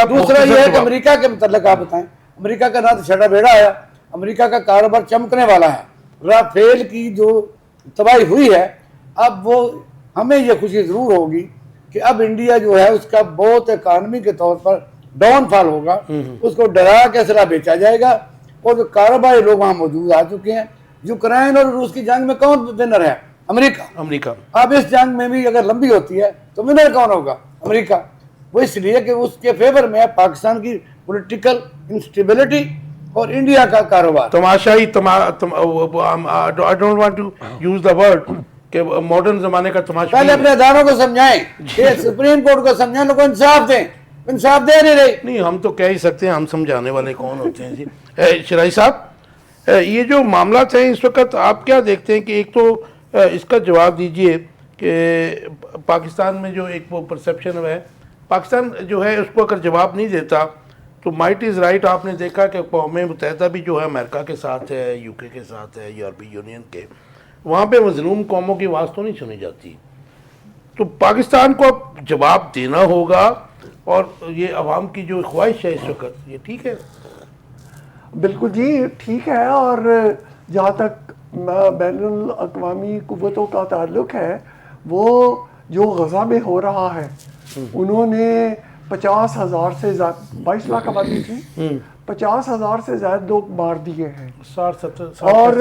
دوسرا یہ ہے کہ امریکہ کے متعلق آپ بتائیں. امریکہ کا نہ تو چھڑا بیڑا آیا، امریکہ کا کاروبار چمکنے والا ہے. رافیل کی جو تباہی ہوئی ہے، اب وہ ہمیں یہ خوشی ضرور ہوگی کہ اب انڈیا جو ہے اس کا بہت اکانومی کے طور پر ڈاؤن فال ہوگا. اس کو ڈرا کے اسلحہ بیچا جائے گا، اور جو کاروباری لوگ وہاں موجود آ چکے ہیں. یوکرائن اور روس کی جنگ میں کون ونر ہے؟ امریکہ. اب اس جنگ میں بھی اگر لمبی ہوتی ہے تو ونر کون ہوگا؟ امریکہ. وہ اس لیے کہ اس کے فیور میں پاکستان کی پولیٹیکل انسٹیبلٹی اور انڈیا کا کاروبار. تماشائی I don't want to use the word کہ ماڈرن زمانے کا تماشا. پہلے اپنے اداروں کو سمجھائیں، سپریم کورٹ کو سمجھائیں، لوگوں کو انصاف دیں. انصاف دے نہیں رہی. نہیں، ہم تو کہہ ہی سکتے ہیں، ہم سمجھانے والے کون ہوتے ہیں. جی شرائع صاحب، یہ جو معاملات ہیں اس وقت آپ کیا دیکھتے ہیں کہ ایک تو اس کا جواب دیجئے کہ پاکستان میں جو ایک وہ پرسیپشن ہے، پاکستان جو ہے اس کو اگر جواب نہیں دیتا تو مائٹ از رائٹ. آپ نے دیکھا کہ اقوام متحدہ بھی جو ہے امریکہ کے ساتھ ہے، یو کے ساتھ ہے، یورپی یونین کے، وہاں پہ مظلوم قوموں کی آواز تو نہیں سنی جاتی. تو پاکستان کو اب جواب دینا ہوگا، اور یہ عوام کی جو خواہش ہے اس وقت، یہ ٹھیک ہے؟ بالکل جی ٹھیک ہے. اور جہاں تک بین الاقوامی قوتوں کا تعلق ہے، وہ جو غزہ میں ہو رہا ہے، انہوں نے 50,000 سے زیادہ 22 لاکھ آبادی تھی، 50,000 سے زیادہ لوگ مار دیے ہیں، اور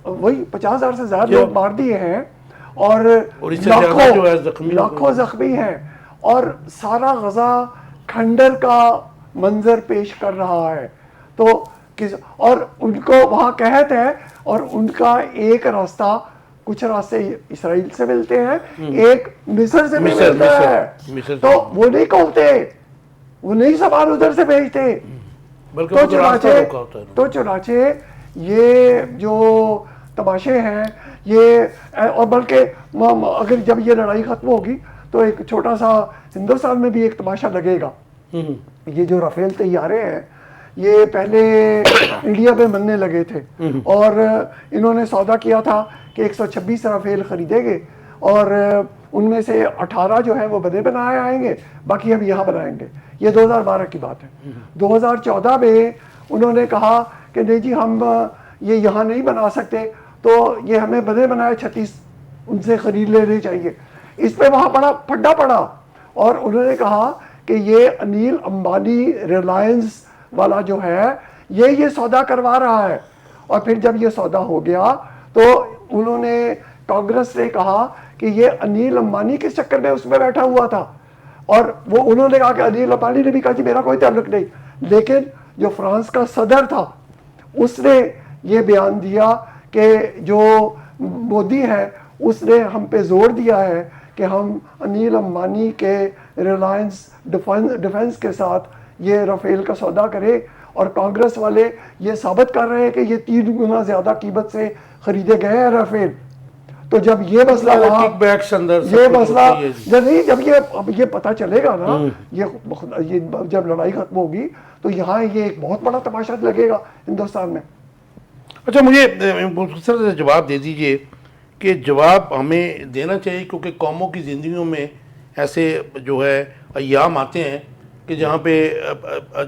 وہی 50,000 سے زیادہ لوگ مار دیے ہیں، اور لاکھوں زخمی ہیں. اور سارا غزہ کھنڈر کا منظر پیش کر رہا ہے. تو اور ان کو وہاں قحط ہے، اور ان کا ایک راستہ، کچھ راستے اسرائیل سے ملتے ہیں، ایک مصر سے ملتا ہے. تو وہ نہیں کھولتے، وہ نہیں سامان ادھر سے بھیجتے. تو چنانچہ یہ جو تماشے ہیں یہ، اور بلکہ اگر جب یہ لڑائی ختم ہوگی تو ایک چھوٹا سا ہندوستان میں بھی ایک تماشا لگے گا. یہ جو رافیل طیارے ہیں یہ پہلے انڈیا پہ بننے لگے تھے، اور انہوں نے سودا کیا تھا کہ 126 رافیل خریدیں گے، اور ان میں سے 18 جو ہیں وہ بنے بنائے آئیں گے، باقی ہم یہاں بنائیں گے. یہ 2012 کی بات ہے. 2014 میں انہوں نے کہا کہ نہیں جی ہم یہ یہاں نہیں بنا سکتے، تو یہ ہمیں بنے بنائے 36 ان سے خرید لینے چاہیے. اس پہ وہاں بڑا پھڈا پڑا، اور انہوں نے کہا کہ یہ انیل امبانی ریلائنس والا جو ہے یہ سودا کروا رہا ہے. اور پھر جب یہ سودا ہو گیا تو انہوں نے کانگریس سے کہا کہ یہ انیل امبانی کس چکر میں اس میں بیٹھا ہوا تھا، اور وہ انہوں نے کہا کہ انیل امبانی نے بھی کہا کہ میرا کوئی تعلق نہیں، لیکن جو فرانس کا صدر تھا اس نے یہ بیان دیا کہ جو مودی ہے اس نے ہم پہ زور دیا ہے کہ ہم انیل امبانی کے ریلائنس ڈیفنس کے ساتھ یہ رافیل کا سودا کرے، اور کانگریس والے یہ ثابت کر رہے ہیں کہ یہ 3 گنا زیادہ قیمت سے خریدے گئے ہیں رافیل۔ تو جب یہ مسئلہ وہاں کک بیکس اندر سب یہ کچھ مسئلہ ہوتی ہے جی۔ جب یہ پتہ چلے گا نا، یہ جب لڑائی ختم ہوگی تو یہاں یہ ایک بہت بڑا تماشا لگے گا ہندوستان میں۔ اچھا، مجھے مختصر سے جواب دے دیجئے کہ جواب ہمیں دینا چاہیے، کیونکہ قوموں کی زندگیوں میں ایسے جو ہے ایام آتے ہیں کہ جہاں پہ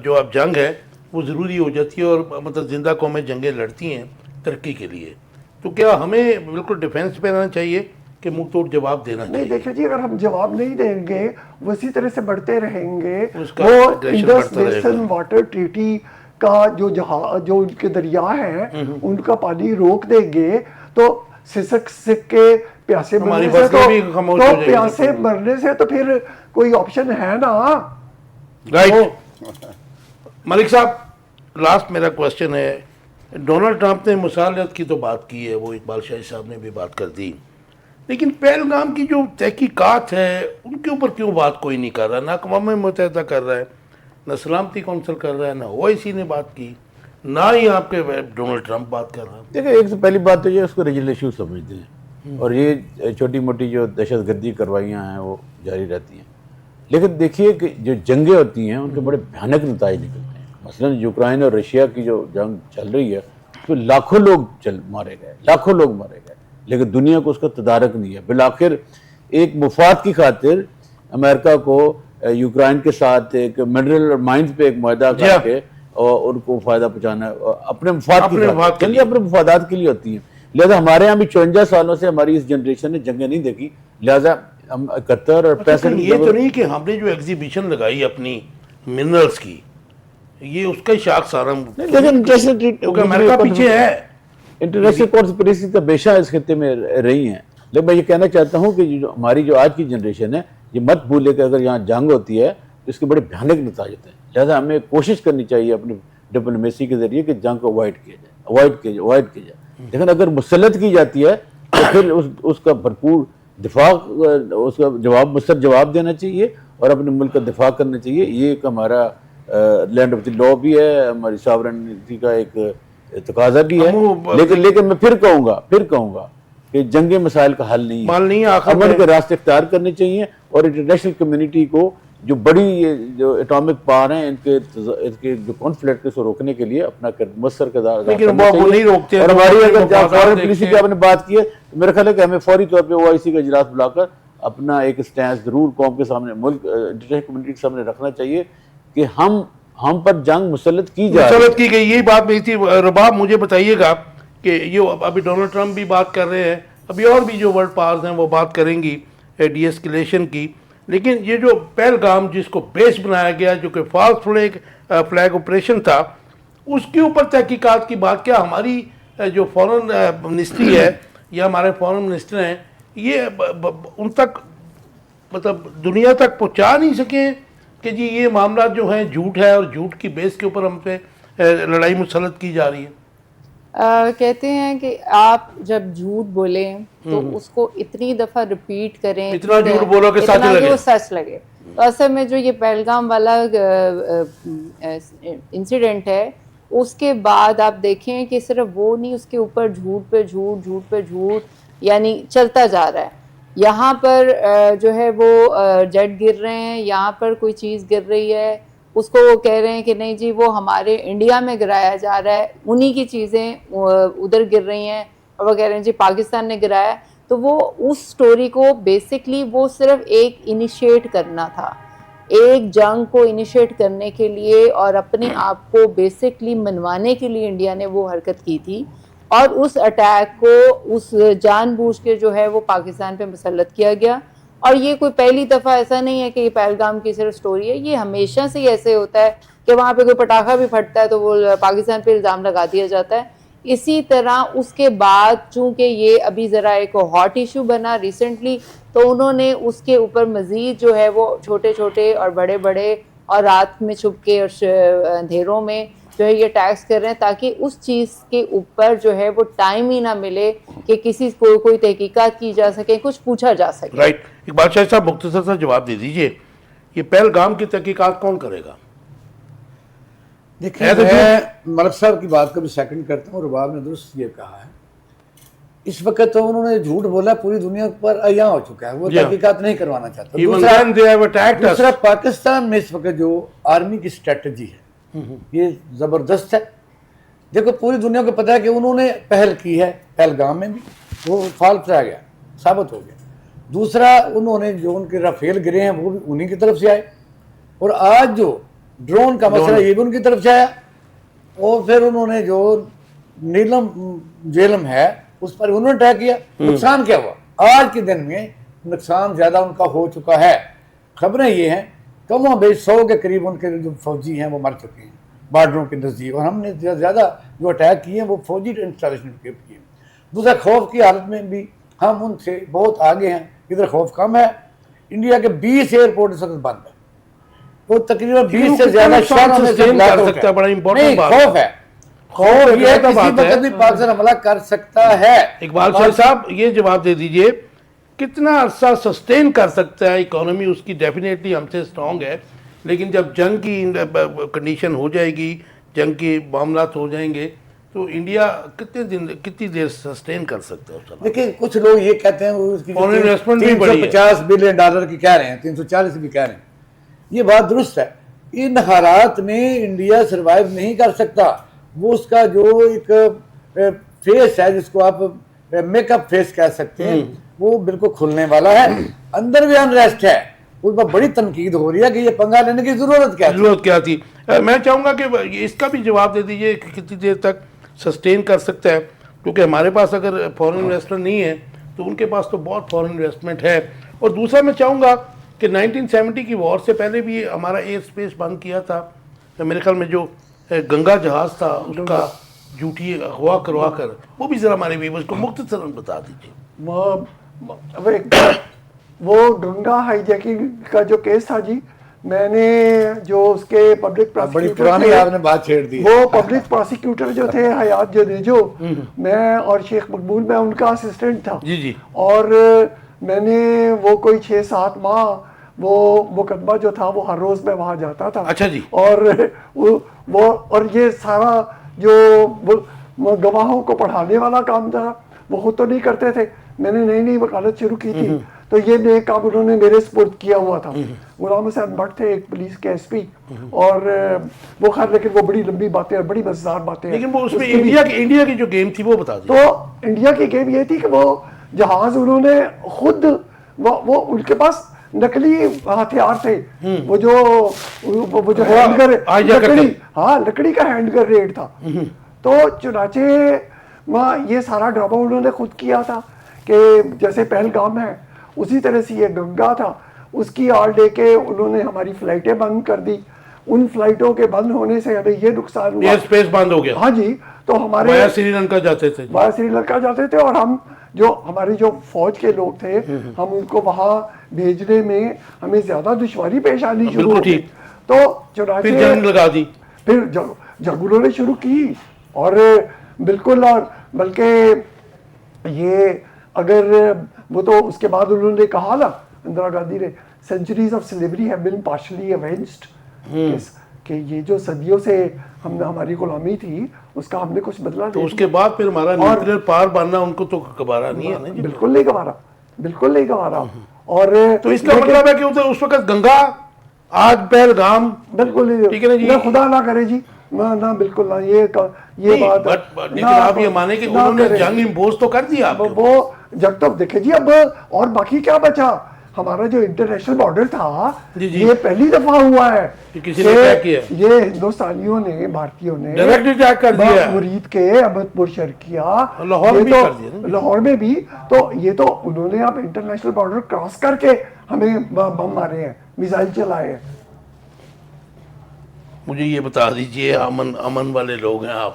جو اب جنگ ہے وہ ضروری ہو جاتی ہے، اور مطلب زندہ قومیں جنگیں لڑتی ہیں ترقی کے لیے، تو کیا ہمیں بالکل ڈیفینس پہ رہنا چاہیے کہ منہ توڑ جواب دینا نہیں، چاہیے؟ دیکھیں جی، اگر ہم جواب نہیں دیں گے وہ اسی طرح سے بڑھتے رہیں گے، اس کا وہ aggression انڈس بڑھتا رہے گا۔ بیسن واٹر ٹریٹی کا جو ان کے دریا ہیں ان کا پانی روک دیں گے تو سسک کے پیاسے ہماری مرنے سے فصلیں بھی خاموش ہو تو جائیں گی۔ پیاسے مرنے سے تو پھر کوئی آپشن ہے نا۔ رائٹ ملک صاحب، لاسٹ میرا کوشچن ہے، ڈونلڈ ٹرمپ نے مصالحت کی تو بات کی ہے، وہ اقبال شاہی صاحب نے بھی بات کر دی، لیکن پہلگام کی جو تحقیقات ہے ان کے اوپر کیوں بات کوئی نہیں کر رہا؟ نہ اقوام متحدہ کر رہا ہے، نہ سلامتی کونسل کر رہا ہے، نہ OIC نے بات کی، نہ ہی آپ کے ڈونلڈ ٹرمپ بات کر رہا ہے۔ دیکھیں، ایک تو پہلی بات تو یہ اس کو ریجنل ایشو سمجھتے ہیں، اور یہ چھوٹی موٹی جو دہشت گردی کروائیاں ہیں وہ جاری رہتی ہیں، لیکن دیکھیے کہ جو جنگیں ہوتی ہیں ان کے بڑے بھیانک نتائج نکلتے ہیں۔ مثلا یوکرائن اور رشیا کی جو جنگ چل رہی ہے اس میں لاکھوں لوگ مارے گئے، لیکن دنیا کو اس کا تدارک نہیں ہے۔ بالآخر ایک مفاد کی خاطر امریکہ کو یوکرائن کے ساتھ ایک منرل اور مائنز پہ ایک معاہدہ کر کے اور ان کو فائدہ پہنچانا ہے، اپنے مفاد کی خاطر، جنگیں اپنے مفادات کے لیے ہوتی ہیں۔ لہذا ہمارے یہاں بھی 54 سالوں سے ہماری اس جنریشن نے جنگیں نہیں دیکھی، لہذا ہم 71 اور 65 یہ تو نہیں کہ ہم نے جو ایگزیبیشن لگائی اپنی منرلز کی، یہ اس کا ہی شاخ سارا، کیونکہ امریکہ پیچھے ہے۔ انٹرنیشنل کانسپریسی تو ہمیشہ اس خطے میں رہی ہیں، لیکن میں یہ کہنا چاہتا ہوں کہ ہماری جو آج کی جنریشن ہے یہ مت بھولے کہ اگر یہاں جنگ ہوتی ہے تو اس کے بڑے بھیانک نتائج ہوتے ہیں، لہذا ہمیں کوشش کرنی چاہیے اپنی ڈپلومیسی کے ذریعے کہ جنگ کو اوائڈ کیا جائے، لیکن اگر مسلط کی جاتی ہے تو پھر اس کا بھرپور دفاع، اس کا جواب دینا چاہیے اور اپنے ملک کا دفاع کرنا چاہیے۔ یہ ایک ہمارا لینڈ آف دی لاء بھی ہے، ہماری ساورنٹی کا ایک تقاضا بھی ہے، لیکن میں پھر کہوں گا کہ جنگیں مسائل کا حل نہیں ہے، امن کے راستے اختیار کرنے چاہیے، اور انٹرنیشنل کمیونٹی کو جو بڑی جو اٹامک پاور ہیں ان کے جو کانفلکٹ کو روکنے کے لیے اپنا مؤثر کردار ادا کرنا چاہیے۔ اور ہماری اگر فارن پالیسی کی آپ نے بات کی ہے تو میرا خیال ہے کہ ہمیں فوری طور پہ OIC کا اجلاس بلا کر اپنا ایک سٹینس ضرور قوم کے سامنے، ملک انٹرنیشنل کمیونٹی کے سامنے رکھنا چاہیے کہ ہم پر جنگ مسلط کی گئی۔ یہی بات نہیں تھی۔ رباب، مجھے بتائیے گا کہ یہ ابھی ڈونلڈ ٹرمپ بھی بات کر رہے ہیں، ابھی اور بھی جو ورلڈ پاورز ہیں وہ بات کریں گی ڈی ایسکیلیشن کی، لیکن یہ جو پہلگام جس کو بیس بنایا گیا، جو کہ فالس فلیگ آپریشن تھا، اس کے اوپر تحقیقات کی بات کیا ہماری جو فورن منسٹری ہے یا ہمارے فورن منسٹر ہیں یہ ان تک مطلب دنیا تک پہنچا نہیں سکے کہ جی یہ معاملات جو ہیں جھوٹ ہے اور جھوٹ کی بیس کے اوپر ہم پہ لڑائی مسلط کی جا رہی ہے؟ کہتے ہیں کہ آپ جب جھوٹ بولیں تو اس کو اتنی دفعہ ریپیٹ کریں، اتنا جھوٹ بولو کہ سچ لگے۔ تو اصل میں جو یہ پہلگام والا انسیڈنٹ ہے اس کے بعد آپ دیکھیں کہ صرف وہ نہیں، اس کے اوپر جھوٹ پہ جھوٹ یعنی چلتا جا رہا ہے۔ یہاں پر جو ہے وہ جیٹ گر رہے ہیں، یہاں پر کوئی چیز گر رہی ہے، اس کو وہ کہہ رہے ہیں کہ نہیں جی وہ ہمارے انڈیا میں گرایا جا رہا ہے، انہی کی چیزیں ادھر گر رہی ہیں، اور وہ کہہ رہے ہیں جی پاکستان نے گرایا۔ تو وہ اس سٹوری کو بیسکلی وہ صرف ایک انیشیٹ کرنا تھا، ایک جنگ کو انیشیٹ کرنے کے لیے اور اپنے آپ کو بیسکلی منوانے کے لیے انڈیا نے وہ حرکت کی تھی، اور اس اٹیک کو اس جان بوجھ کے جو ہے وہ پاکستان پہ مسلط کیا گیا۔ اور یہ کوئی پہلی دفعہ ایسا نہیں ہے کہ یہ پہلگام کی صرف سٹوری ہے، یہ ہمیشہ سے ایسے ہوتا ہے کہ وہاں پہ کوئی پٹاخہ بھی پھٹتا ہے تو وہ پاکستان پہ الزام لگا دیا جاتا ہے۔ اسی طرح اس کے بعد چونکہ یہ ابھی ذرا ایک ہاٹ ایشو بنا ریسنٹلی، تو انہوں نے اس کے اوپر مزید جو ہے وہ چھوٹے چھوٹے اور بڑے بڑے اور رات میں چھپ کے اور اندھیروں میں جو ہے یہ ٹیکس کر رہے ہیں، تاکہ اس چیز کے اوپر جو ہے وہ ٹائم ہی نہ ملے کہ کسی کو کوئی تحقیقات کی جا سکے، کچھ پوچھا جا سکے۔ رائٹ، اقبال شاہ صاحب مختصر سا جواب دے دیجئے، یہ پہلگام کی تحقیقات کون کرے گا؟ دیکھیں میں ملک صاحب کی بات کو بھی سیکنڈ کرتا ہوں، رباب نے درست یہ کہا ہے، اس وقت تو انہوں نے جھوٹ بولا پوری دنیا پر عیاں ہو چکا ہے، وہ تحقیقات نہیں کروانا چاہتا۔ دوسرا پاکستان میں اس وقت جو آرمی کی اسٹریٹجی ہے یہ زبردست ہے۔ دیکھو پوری دنیا کو پتا ہے کہ انہوں نے پہل کی ہے، پہلگام میں بھی وہ فالس رہ گیا، ثابت ہو گیا۔ دوسرا انہوں نے جو ان کے رافیل گرے ہیں وہ بھی انہی کی طرف سے آئے، اور آج جو ڈرون کا مسئلہ یہ بھی ان کی طرف سے آیا، اور پھر انہوں نے جو نیلم جیلم ہے اس پر انہوں نے اٹیک کیا۔ نقصان کیا ہوا؟ آج کے دن میں نقصان زیادہ ان کا ہو چکا ہے۔ خبریں یہ ہیں کم و بیش 100 کے قریب ان کے جو فوجی ہیں وہ مر چکے ہیں بارڈروں کے نزدیک، اور ہم نے زیادہ جو اٹیک کیے ہیں وہ فوجی انسٹالیشن کے کیے۔ دوسرا خوف کی حالت میں بھی ہم ان سے بہت آگے ہیں، ادھر خوف کم ہے۔ انڈیا کے 20 ایئرپورٹ اس وقت بند ہے، وہ تقریباً 20 سے زیادہ شہروں میں سے نہیں، خوف ہے، خوف یہ کسی وقت بھی پاکستان حملہ کر سکتا ہے۔ اقبال شاہ صاحب یہ جواب دے دیجئے، کتنا عرصہ سسٹین کر سکتا ہے اکانومی؟ اس کی ڈیفینیٹلی ہم سے اسٹرانگ ہے، لیکن جب جنگ کی کنڈیشن ہو جائے گی، جنگ کے معاملات ہو جائیں گے، تو انڈیا کتنی دیر سسٹین کر سکتا ہے؟ دیکھیں کچھ لوگ یہ کہتے ہیں وہ 350 بلین ڈالر کی کہہ رہے ہیں، 340 بھی کہہ رہے ہیں، یہ بات درست ہے۔ ان حالات میں انڈیا سروائیو نہیں کر سکتا۔ وہ اس کا جو ایک فیس ہے جس کو آپ میک اپ فیس کہہ سکتے ہیں وہ بالکل کھلنے والا ہے، اندر بھی انریسٹ ہے، اس پر بڑی تنقید ہو رہی ہے کہ یہ پنگا لینے کی ضرورت کیا تھی۔ میں چاہوں گا کہ اس کا بھی جواب دے دیجئے کہ کتنی دیر تک سسٹین کر سکتا ہے، کیونکہ ہمارے پاس اگر فورن انویسٹر نہیں ہے تو ان کے پاس تو بہت فورن انویسٹمنٹ ہے۔ اور دوسرا میں چاہوں گا کہ 1970 کی وار سے پہلے بھی ہمارا ایئر سپیس بند کیا تھا، میرے خیال میں جو گنگا جہاز تھا اس کا جھوٹی اغوا کروا کر، وہ بھی ذرا ہمارے ویورز کو مختصراً بتا دیجیے۔ وہ گنگا ہائی جیکنگ کا جو کیس تھا جی، میں نے جو اس کے پبلک وہ پبلک پروسیکیوٹر جو تھے حیات جدیجو، میں اور شیخ مقبول میں ان کا اسسٹنٹ تھا، اور میں نے وہ کوئی 6-7 ماہ وہ مقدمہ جو تھا وہ ہر روز میں وہاں جاتا تھا۔ اچھا جی۔ اور یہ سارا جو گواہوں کو پڑھانے والا کام تھا وہ خود تو نہیں کرتے تھے، میں نے نئی وکالت شروع کی تھی، تو یہ نئے کام انہوں نے میرے سپورٹ کیا ہوا تھا۔ غلام حسین بٹ تھے ایک پولیس کے ایس پی، اور وہ خیر لیکن وہ بڑی لمبی باتیں اور بڑی مزیدار باتیں، لیکن وہ اس میں انڈیا کی جو گیم تھی وہ بتا دیں۔ تو انڈیا کی گیم یہ تھی کہ وہ جہاز انہوں نے خود، وہ ان کے پاس نقلی ہتھیار تھے، وہ جو لکڑی کا ہینڈ گریڈ تھا، تو چنانچہ یہ سارا ڈرامہ انہوں نے خود کیا تھا کہ جیسے پہلگام ہے اسی طرح سے یہ گنگا تھا، اس کی آڑ لے کے انہوں نے ہماری فلائٹیں بند کر دی۔ ان فلائٹوں کے بند ہونے سے ہمیں یہ نقصان ہوا، ایئر سپیس بند ہو گیا۔ ہاں جی، تو ہمارے بایا سری لنکا جاتے تھے اور ہم جو ہماری جو فوج کے لوگ تھے ہم ان کو وہاں بھیجنے میں ہمیں زیادہ دشواری پیش آنی شروع ہو گئی، تو چنانچہ پھر جنگ لگا دی، پھر جنگ انہوں نے شروع کی، اور بالکل، اور بلکہ یہ اگر وہ تو اس کے بعد انہوں نے کہا نا اندرا گاندھی نے centuries of slavery have been partially avenged, کہ یہ جو صدیوں سے ہم نے ہماری غلامی تھی اس کا ہم نے کچھ بدلا تو اس کے بعد پھر ہمارا نیوکلیئر پاور بننا ان کو تو گوارا نہیں ہے نا جی، بالکل نہیں گوارا۔ اور تو اس کا مطلب ہے کہ اس وقت گنگا، آج پہلگام، بالکل ٹھیک ہے نا جی، خدا نہ کرے جی، نہ بالکل نہ، یہ بات، لیکن آپ یہ مانیں کہ انہوں نے جنگ امپوز تو کر دیا، وہ جب تک دیکھیں جی، اب اور باقی کیا بچا؟ ہمارا جو انٹرنیشنل بارڈر تھا یہ پہلی دفعہ ہوا ہے یہ ہندوستانیوں نے، بھارتیوں نے ڈائریکٹ اٹیک کر دیا، مرید کے احمد پور شہر کیا، لاہور میں بھی، تو یہ تو انہوں نے اب انٹرنیشنل بارڈر کراس کر کے ہمیں بم مارے ہیں، میزائل چلائے ہیں۔ مجھے یہ بتا دیجئے، امن والے لوگ ہیں آپ،